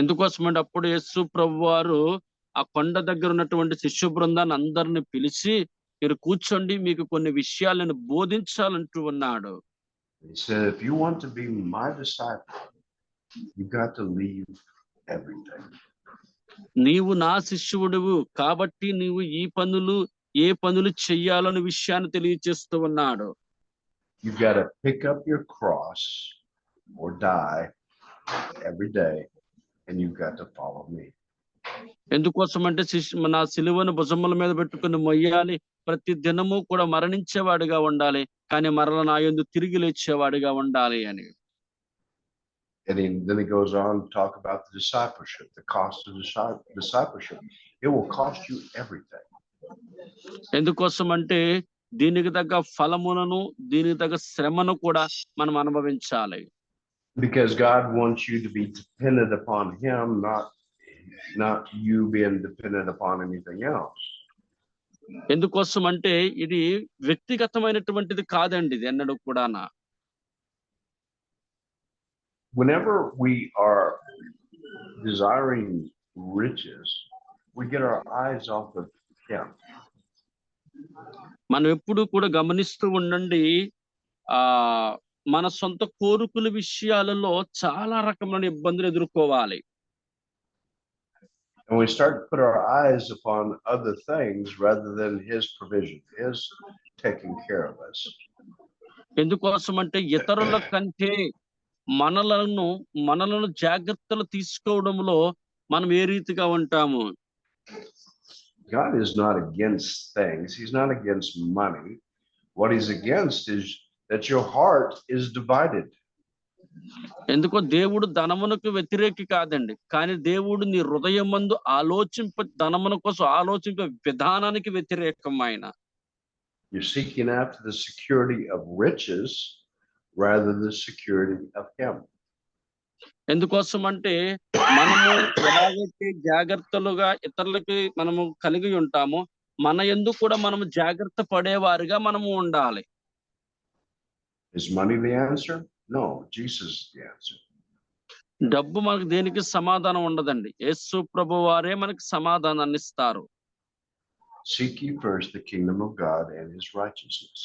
ఎందుకోసం అంటే అప్పుడు యేసు ప్రభు వారు ఆ కొండ దగ్గర ఉన్నటువంటి శిష్య బృందాన్ని అందరిని పిలిచి, మీరు కూర్చోండి, మీకు కొన్ని విషయాలు నేను బోధించాలంటూ ఉన్నాడు. He said, if you want to be my disciple, you got to leave everything. నీవు నా శిష్యుడివు కాబట్టి నీవు ఏ పనులు చెయ్యాలనే విషయాన్ని తెలియజేస్తూ ఉన్నాడు. You got to pick up your cross or die every day and you got to follow me. ఎందుకోసం అంటే నా సిలువను భుజముల మీద పెట్టుకుని మొయ్యాలి, ప్రతి దినము కూడా మరణించేవాడిగా ఉండాలి, కానీ మరల నా యందు తిరిగి లేచేవాడిగా ఉండాలి అని. And then he goes on to talk about the discipleship, the cost of discipleship. It will cost you everything. ఎందుకోసం అంటే దీనికి తగ్గ ఫలములను, దీనికి తగ్గ శ్రమను కూడా మనం అనుభవించాలి. Because God wants you to be dependent upon him, not you being dependent upon anything else. ఎందుకోసం అంటే ఇది వ్యక్తిగతమైనటువంటిది కాదండి, ఇది ఎన్నడూ కూడానా. Whenever we are desiring riches, we get our eyes off of him. మనం ఎప్పుడు కూడా గమనిస్తూ ఉండండి, మన సొంత కోరికల విషయాలలో చాలా రకమైన ఇబ్బందులు ఎదుర్కోవాలి. And we start to put our eyes upon other things rather than his provision, his taking care of us. ఎందుకోసం అంటే ఇతరుల కంటే మనలను జాగ్రత్తలు తీసుకోవడంలో మనం ఏ రీతిగా ఉంటాము. God is not against things. He's not against money. What he's against is that your heart is divided. ఎందుకో దేవుడు ధనమునకు వ్యతిరేకి కాదండి, కానీ దేవుడు నీ హృదయమందు ధనమున కోసం ఆలోచింపే విధానానికి వ్యతిరేకం ఆయన. You're seeking after the security of riches rather than the security of him. ఎందుకోసం అంటే మనము ఎలాగైతే జాగ్రత్తలుగా ఇతరులకి మనము కలిగి ఉంటామో మన యందు కూడా మనము జాగ్రత్త పడేవారిగా మనము ఉండాలి. Is money the answer? No, Jesus is the answer. డబ్బు మనకు దేనికి సమాధానం ఉండదండి, యేసు ప్రభువారే మనకి సమాధానాన్ని ఇస్తారు. Seek ye first the kingdom of God and his righteousness.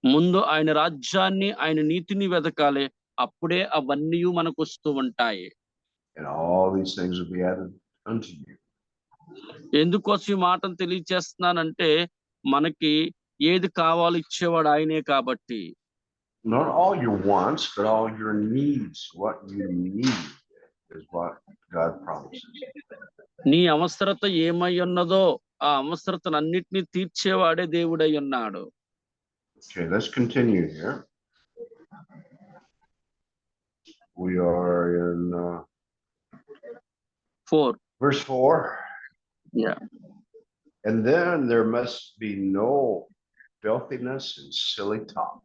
ముందు ఆయన రాజ్యాన్ని ఆయన నీతిని వెతకాలి, అప్పుడే అవన్నీ మనకు వస్తూ ఉంటాయి. And all these things will be added unto you. ఎందుకోసం ఈ మాటను తెలియచేస్తున్నానంటే మనకి ఏది కావాలో ఇచ్చేవాడు ఆయనే కాబట్టి. Not all your wants, but all your needs. What you need is what God promises. నీ అవసరత ఏమై ఉన్నదో ఆ అవసరతను అన్నిటినీ తీర్చేవాడే దేవుడై ఉన్నాడు. Okay, let's continue here. We are in 4. verse 4. Yeah. And then there must be no filthiness and silly talk.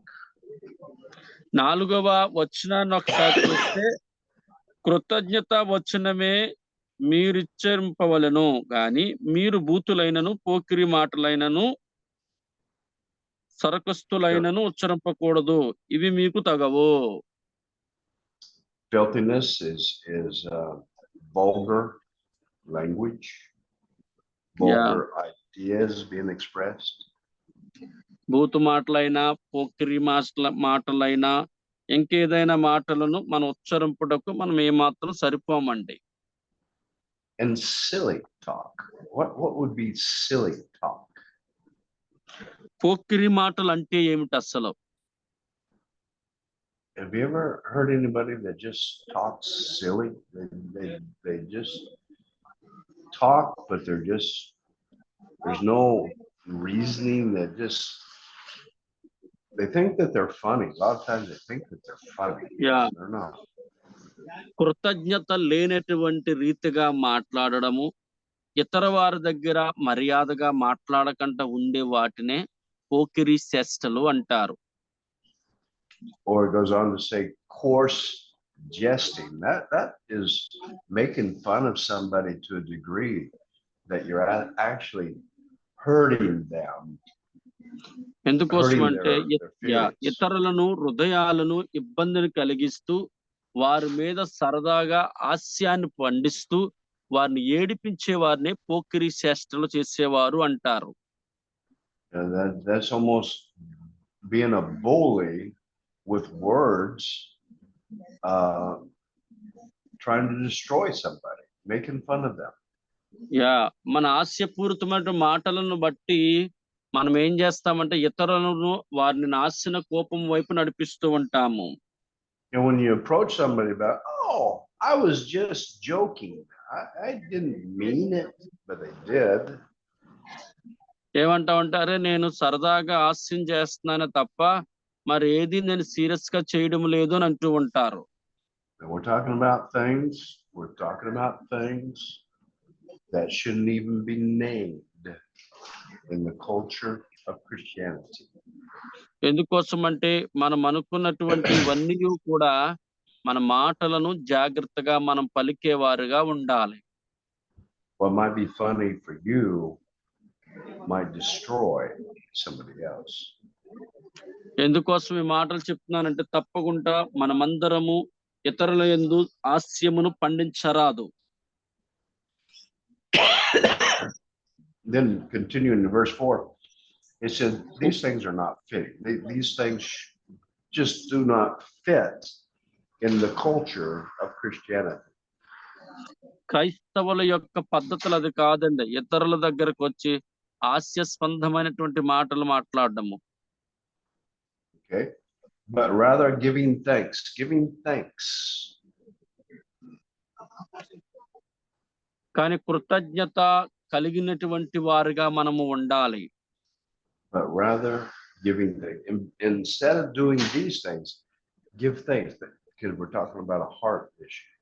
4వ వచనాన్ని ఒకసారి చూస్తే, కృతజ్ఞత వచనమే మీరిచ్చరింపవలెను గాని మీరు బూతులైనను పోకిరి మాటలైనను సరకస్తులైనను ఉచ్చరింపకూడదు, ఇవి మీకు తగవు. Filthiness is vulgar language, vulgar ideas being expressed. బూతు మాటలైనా పోకిరి మాటలైనా ఇంకేదైనా మాటలను మనం ఉచ్చరింపుటకు మనం ఏమాత్రం సరిపోమండి. And silly talk. What would be silly talk? Pokiri మాటలు అంటే ఏమిటి అసలు? Have you ever heard anybody that just talks silly? They just talk, but there's no reasoning. They think that they're funny. A lot of times they think that they're funny. Yeah. They're not. కృతజ్ఞత లేనటువంటి రీతిగా మాట్లాడడము, ఇతర వారి దగ్గర మర్యాదగా మాట్లాడకుండా ఉండే వాటినే పోకిరి చేష్టలు అంటారు. Or it goes on to say coarse jesting. That is making fun of somebody to a degree that you're actually hurting them. ఎందుకోసం అంటే ఇతరులను హృదయాలను ఇబ్బందిని కలిగిస్తూ వారి మీద సరదాగా హాస్యాన్ని పండిస్తూ వారిని ఏడిపించే వారిని పోకిరి చేష్టలు చేసేవారు అంటారు. That's almost being a bully with words, trying to destroy somebody, making fun of them. మన హాస్యపూరితమైన మాటలను బట్టి మనం ఏం చేస్తామంటే ఇతరులను వారిని నాశన కోపం వైపు నడిపిస్తూ ఉంటాము. And when you approach somebody about, oh, I was just joking. I didn't mean it, but they did. ఏమంటామంటారే, నేను సరదాగా హాస్యం చేస్తున్నాను తప్ప మరి ఏది నేను సీరియస్ గా చేయడం లేదు అని అంటూ ఉంటారు. We're talking about things that shouldn't even be named in the culture of Christianity. ఎందుకోసం అంటే మనం అనుకున్నటువంటి ఇవన్నీ కూడా మన మాటలను జాగ్రత్తగా మనం పలికేవారుగా ఉండాలి. What might be funny for you might destroy somebody else. ఎందుకోసం ఈ మాటలు చెప్తున్నానంటే తప్పకుండా మనమందరము ఇతరుల యందు హాస్యమును పండించరాదు. Then continuing in verse 4, it said these things are not fitting. These things just do not fit in the culture of Christianity. క్రైస్తవుల యొక్క పద్ధతులు అది కాదండి, ఇతరుల దగ్గరకు వచ్చి హాస్యాస్పందమైనటువంటి మాటలు మాట్లాడడము. Okay, but rather giving thanks. కానీ కృతజ్ఞత కలిగినటువంటి వారిగా మనము ఉండాలి. But rather giving thanks. Instead of doing these things, give thanks, because we're talking about a heart issue.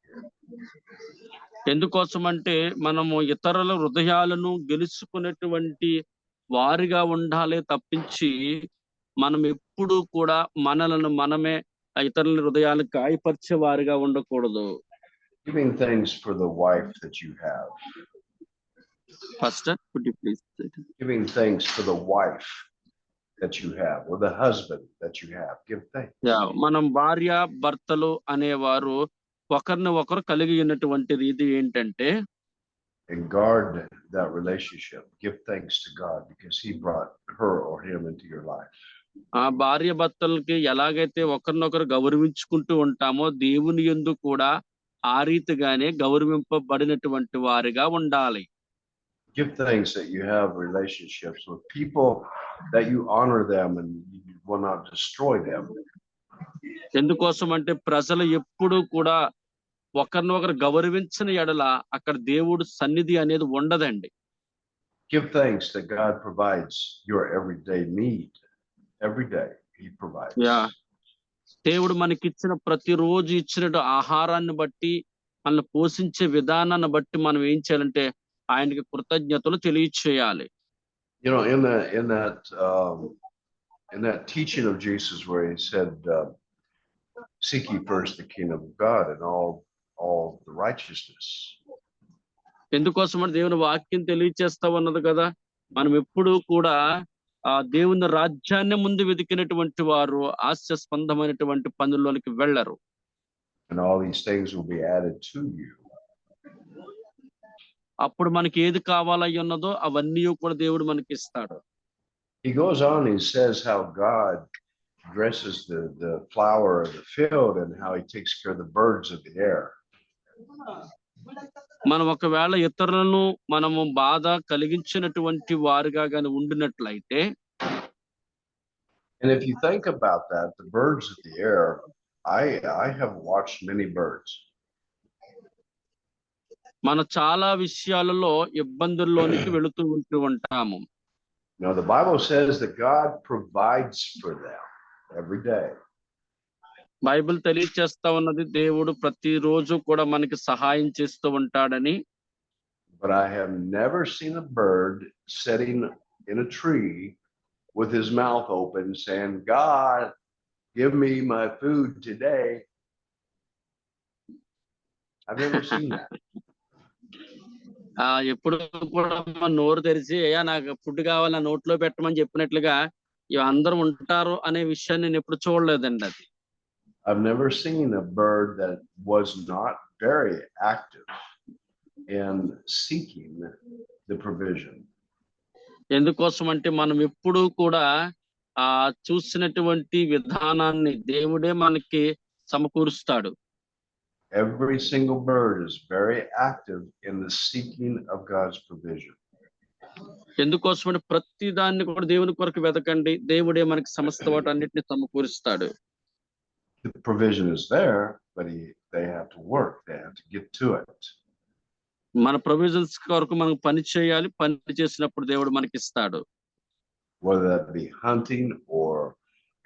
ఎందుకోసమంటే మనము ఇతరుల హృదయాలను గెలుచుకునేటువంటి వారిగా ఉండాలి తప్పించి మనం ఎప్పుడు కూడా మనలను మనమే ఇతరుల హృదయాలు గాయపరిచే వారిగా ఉండకూడదు. Giving thanks for the wife that you have. Pastor, could you please say it? Giving thanks for the wife that you have or the husband that you have. Give thanks. మనం భార్య భర్తలు అనేవారు ఒకరిని ఒకరు కలిగి ఉన్నటువంటి రీతి ఏంటంటే And guard that relationship. Give thanks to God because he brought her or him into your life. ఆ భార్య భర్తలకి ఎలాగైతే ఒకరినొకరు గౌరవించుకుంటూ ఉంటామో దేవుని యందు కూడా ఆ రీతిగానే గౌరవింపబడినటువంటి వారిగా ఉండాలి. Give thanks that you have relationships with people that you honor them and you will not destroy them. ఎందుకోసం అంటే ప్రజలు ఎప్పుడు కూడా ఒకరినొకరు గౌరవించిన ఎడల అక్కడ దేవుడు సన్నిధి అనేది ఉండదండి. Give thanks that God provides your everyday need. Every day he provides. దేవుడు మనకిచ్చిన ప్రతిరోజు ఇచ్చిన ఆహారాన్ని బట్టి మనల్ని పోషించే విధానాన్ని బట్టి మనం ఏం చేయాలంటే ఆయనకి కృతజ్ఞతలు తెలియచేయాలి. You know, in that teaching of Jesus where he said, seek ye first the kingdom of God and all the righteousness. ఎందుకోసమని దేవుని వాక్యం తెలియచేస్తా ఉన్నది కదా, మనం ఎప్పుడు కూడా ఆ దేవుని రాజ్యాన్ని ముందు వెతికినటువంటి వారు హాస్యాస్పందమైనటువంటి పనుల్లోనికి వెళ్ళరు. And all these things will be added to you. అప్పుడు మనకి ఏది కావాలై ఉన్నదో అవన్నీ కూడా దేవుడు మనకి ఇస్తాడు. He goes on, he says how God dresses the flower of the field and how he takes care of the birds of the air. మనం ఒకవేళ ఇతరులను మనము బాధ కలిగించినటువంటి వారుగా గాని ఉండినట్లయితే, and if you think about that, the birds of the air, I have watched many birds. మన చాలా విషయాలలో ఇబ్బందుల్లోనికి వెళుతూ ఉంటూ ఉంటాము. Now the Bible says that God provides for them every day. Bible తెలియచేస్తా ఉన్నది దేవుడు ప్రతిరోజు కూడా మనకి సహాయం చేస్తూ ఉంటాడని. But I have never seen a bird sitting in a tree with his mouth open saying, God, give me my food today. I've never seen that. ఎప్పుడు కూడా మన నోరు తెరిచి అయ్యా నాకు ఫుడ్ కావాలి నా నోట్లో పెట్టమని చెప్పినట్లుగా అందరూ ఉంటారు అనే విషయాన్ని నేను ఎప్పుడు చూడలేదండి. అది I've never seen a bird that was not very active in seeking the provision. ఎందుకోసం అంటే మనం ఎప్పుడు కూడా చూసినటువంటి విధానాన్ని దేవుడే మనకి సమకూరుస్తాడు. Every single bird is very active in the seeking of God's provision. ఎందుకోసం అంటే ప్రతి దాన్ని కూడా దేవుని కొరకు వెతకండి, దేవుడే మనకి సమస్త వాటన్నిటిని సమకూరుస్తాడు. The provision is there, but they have to work. They have to get to it. మన ప్రొవిజన్స్ కొరకు మనం పని చేయాలి, పని చేసినప్పుడు దేవుడు మనకి ఇస్తాడు. Whether that be hunting or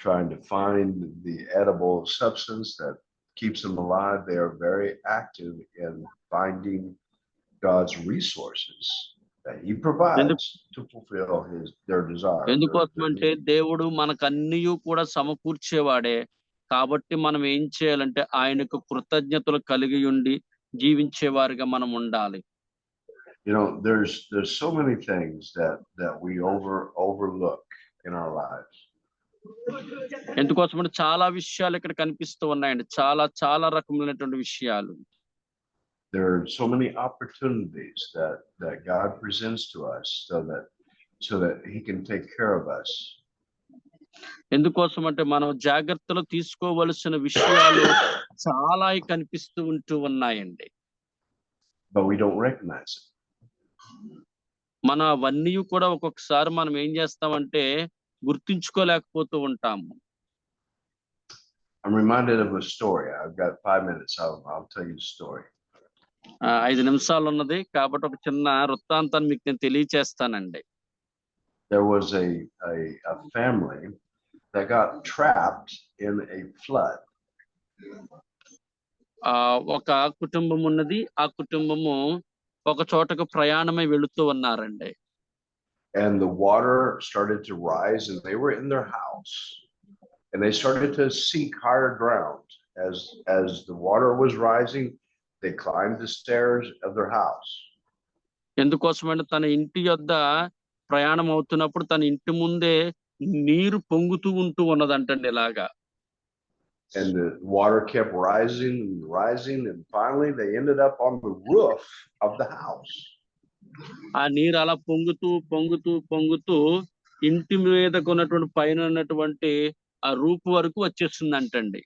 trying to find the edible substance that keeps them alive, they are very active in finding God's resources that he provides to fulfill their desire. ఎందుకోసం అంటే దేవుడు మనకు అన్నీ కూడా సమకూర్చేవాడే కాబట్టి మనం ఏం చేయాలంటే ఆయనకు కృతజ్ఞతలు కలిగి ఉండి జీవించేవారిగా మనం ఉండాలి. You know, there's so many things that we overlook in our lives. ఎందుకోసం అంటే చాలా విషయాలు ఇక్కడ కనిపిస్తూ ఉన్నాయండి, చాలా చాలా రకమైనటువంటి విషయాలు. There are so many opportunities that God presents to us so that he can take care of us. ఎందుకోసం అంటే మనం జాగ్రత్తలు తీసుకోవలసిన విషయాలు చాలా కనిపిస్తూ ఉంటూ ఉన్నాయండి. But we don't recognize it. మన అవన్నీ కూడా ఒక్కొక్కసారి మనం ఏం చేస్తామంటే గుర్తించుకోలేకపోతూ ఉంటాము. I'm reminded of a story. I've got 5 minutes. I'll tell you the story. 5 నిమిషాలు ఉన్నది కాబట్టి ఒక చిన్న వృత్తాంతాన్ని మీకు నేను తెలియచేస్తానండి. There was a family that got trapped in a flood. ఒక కుటుంబం ఉన్నది. ఆ కుటుంబము ఒక చోటకు ప్రయాణమై వెళుతూ ఉన్నారండి. And the water started to rise, and they were in their house, and they started to seek higher ground. As the water was rising, they climbed the stairs of their house. ఎందుకోసమంటే తన ఇంటి యొద్ద ప్రయాణం అవుతున్నప్పుడు తన ఇంటి ముందే నీరు పొంగుతూ ఉంటూ ఉన్నదంటండి ఇలాగా. And the water kept rising and rising, and finally they ended up on the roof of the house. ఆ నీరు అలా పొంగుతూ పొంగుతూ పొంగుతూ ఇంటి మీదకు ఉన్నటువంటి పైన ఉన్నటువంటి ఆ రూపు వరకు వచ్చేస్తుందంటండి.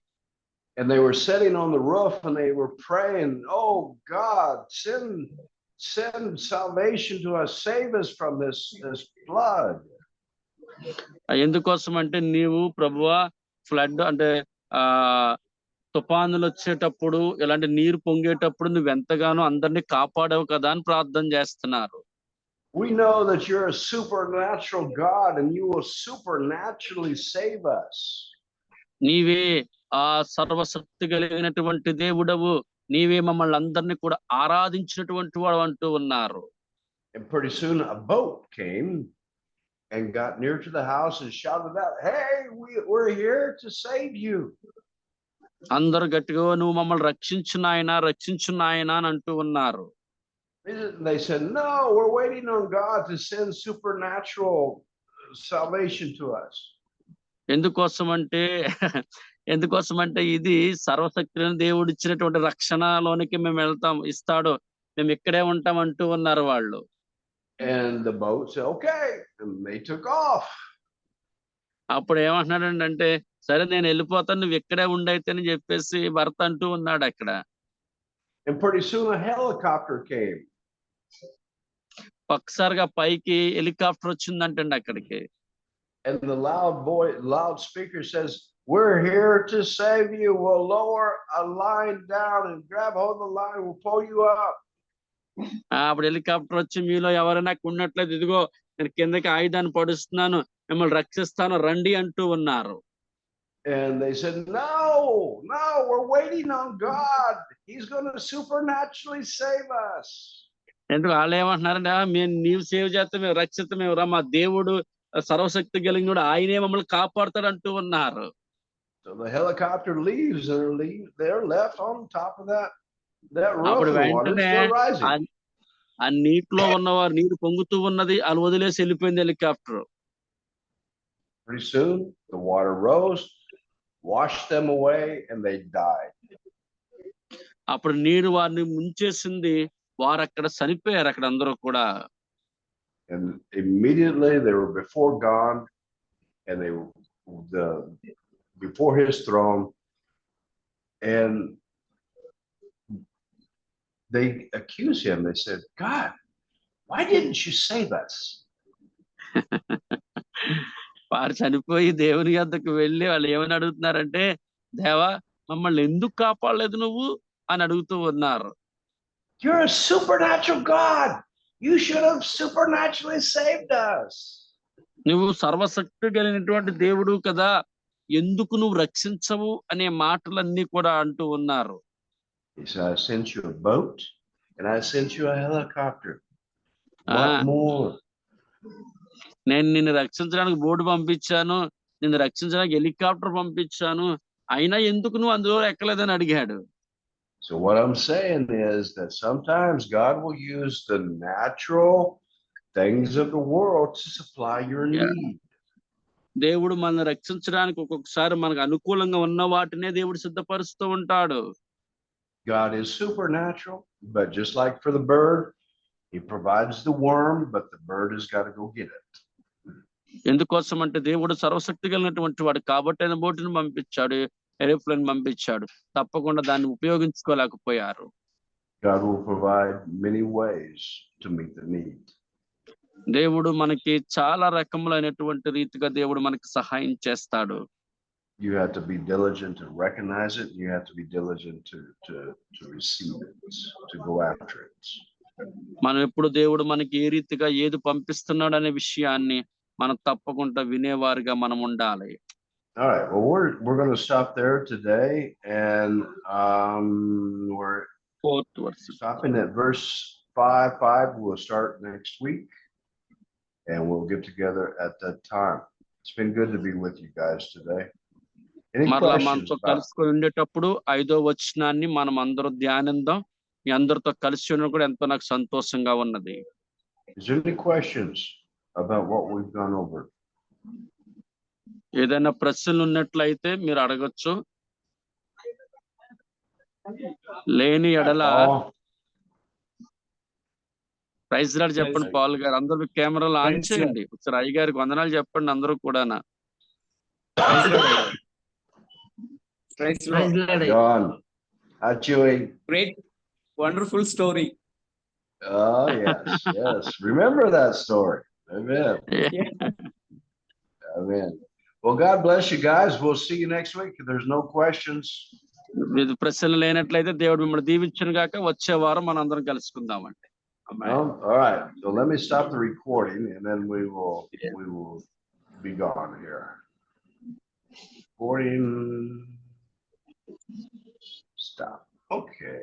And they were sitting on the roof and they were praying, "Oh God, send salvation to us, save us from this flood." ఎందుకోసం అంటే నీవు ప్రభువా ఫ్లడ్ అంటే తుఫానులు వచ్చేటప్పుడు ఇలాంటి నీరు పొంగేటప్పుడు నువ్వు ఎంతగానో అందరినీ కాపాడావు కదా అని ప్రార్థన చేస్తున్నారు. We know that you're a supernatural God and you will supernaturally save us. నీవే ఆ సర్వశక్తి కలిగినటువంటి దేవుడవు, నీవే మమ్మల్ని అందరినీ కూడా ఆరాధించినటువంటి వాడు అంటూ ఉన్నారు. And pretty soon a boat came and got near to the house and shouted out, "Hey, we're here to save you." అందరూ గట్టిగా నువ్వు మమ్మల్ని రక్షించు నాయనా, రక్షించు నాయనా అని అంటూ ఉన్నారు. They said, "No, we're waiting on God to send supernatural salvation to us." ఎందుకోసమంటే ఇది సర్వశక్తి దేవుడు ఇచ్చినటువంటి రక్షణలోనికి మేము ఇస్తాడు, మేము ఇక్కడే ఉంటాం అంటూ ఉన్నారు వాళ్ళు. And the boat said, "Okay," and they took off. అప్పుడు ఏమంటున్నాడండి అంటే, సరే నేను వెళ్ళిపోతాను, నువ్వు ఇక్కడే ఉండైతేని చెప్పేసి భర్త అంటూ ఉన్నాడు అక్కడ. And pretty soon a helicopter came. ఒక్కసారిగా పైకి హెలికాప్టర్ వచ్చిందంటండి అక్కడికి. And the loud speaker says, "We're here to save you. We'll lower a line down and grab hold of the line. We'll pull you up." అప్పుడు helicopter వచ్చి మీలో ఎవరైనా ఉన్నట్లయితే ఇదిగో నేను కిందకి ఆయుధాన్ని పడుస్తున్నాను, మిమ్మల్ని రక్షిస్తాను రండి అంటూ ఉన్నారు. And they said, "No, we're waiting on God. He's going to supernaturally save us." ఎందుకు వాళ్ళు ఏమంటున్నారంటే నీవు సేవ్ చేస్తే మేము రక్షితమేవు రా, మా దేవుడు సర్వశక్తి కలిగినోడు, ఆయనే మమ్మల్ని కాపాడుతాడు అంటూ ఉన్నారు. So the helicopter leaves and they're left on top of that roof. అప్పుడు The water's వెంటనే still rising. ఆ నీటిలో ఉన్నవారు, నీరు పొంగుతూ ఉన్నది, వాళ్ళు వదిలేసి వెళ్ళిపోయింది helicopter. Pretty soon the water rose, washed them away, and they died. అప్పుడు నీరు వారిని ముంచేసింది, వారు అక్కడ చనిపోయారు అక్కడ అందరూ కూడా. And immediately they were before God, and they were before his throne, and they accused him. They said, "God, why didn't you save us?" వారు చనిపోయి దేవుని యొద్దకు వెళ్ళి వాళ్ళు ఏమని అడుగుతున్నారంటే, దేవా మమ్మల్ని ఎందుకు కాపాడలేదు నువ్వు అని అడుగుతూ ఉన్నారు. "You're a supernatural God. You should have supernaturally saved us." నువ్వు సర్వశక్తి కలిగినటువంటి దేవుడు కదా, ఎందుకు నువ్వు రక్షించవు అనే మాటలన్నీ కూడా అంటూ ఉన్నారు. He said, "I sent you a boat and I sent you a helicopter. What more?" నేను నిన్ను రక్షించడానికి బోటు పంపించాను, నిన్ను రక్షించడానికి హెలికాప్టర్ పంపించాను, అయినా ఎందుకు నువ్వు అందులో ఎక్కలేదని అడిగాడు. So what I'm saying is that sometimes God will use the natural things of the world to supply your need. దేవుడు మనల్ని రక్షించడానికి ఒక్కొక్కసారి మనకు అనుకూలంగా ఉన్న వాటినే దేవుడు సిద్ధపరుస్తూ ఉంటాడు. God is supernatural, but just like for the bird, he provides the worm, but the bird has got to go get it. ఎందుకోసం అంటే దేవుడు సర్వశక్తి కలిగినటువంటి వాడు కాబట్టి ఆయన బోటును పంపించాడు, ఏరోప్లేన్ పంపించాడు, తప్పకుండా దాన్ని ఉపయోగించుకోలేకపోయారు. God will provide many ways to meet the need. దేవుడు మనకి చాలా రకములైనటువంటి రీతిగా దేవుడు మనకి సహాయం చేస్తాడు. You have to be diligent to recognize it. You have to be diligent to receive it, to go after it. మనం ఎప్పుడు దేవుడు మనకి ఏ రీతిగా ఏది పంపిస్తున్నాడు అనే విషయాన్ని మనం తప్పకుండా వినేవారుగా మనం ఉండాలి. All right. Well, we're going to stop there today, and we're Fourth verse. stopping at verse 5. We'll start next week, and we'll get together at that time. It's been good to be with you guys today. Any మరలా questions మనతో about? కలుసుకొని ఉండేటప్పుడు 5వ వచనాన్ని మనం అందరూ ధ్యానిద్దాం. మీ అందరితో కలిసి ఉండడం కూడా ఎంతో నాకు సంతోషంగా ఉన్నది. Is there any questions about what we've gone over? ఏదైనా ప్రశ్నలు ఉన్నట్లయితే మీరు అడగొచ్చు. లేని ఎడల ప్రైజ్ లార్డ్ చెప్పండి పాల్ గారు. అందరూ కెమెరాలు ఆన్ చేయండి. ఒకసారి అయ్య గారికి వందనాలు చెప్పండి అందరూ కూడా. John, how Chewy? Great, wonderful story. Oh yes, yes. Remember that story. Amen. Amen. Well, God bless you guys. We'll see you next week. If there's no questions. మీరు ప్రశ్నలు లేనట్లయితే దేవుడు మిమ్మల్ని దీవించును గాక. వచ్చే వారం మనం అందరం కలుసుకుందామండి. All right. So let me stop the recording, and then we will be gone here. Recording. Stop. Okay.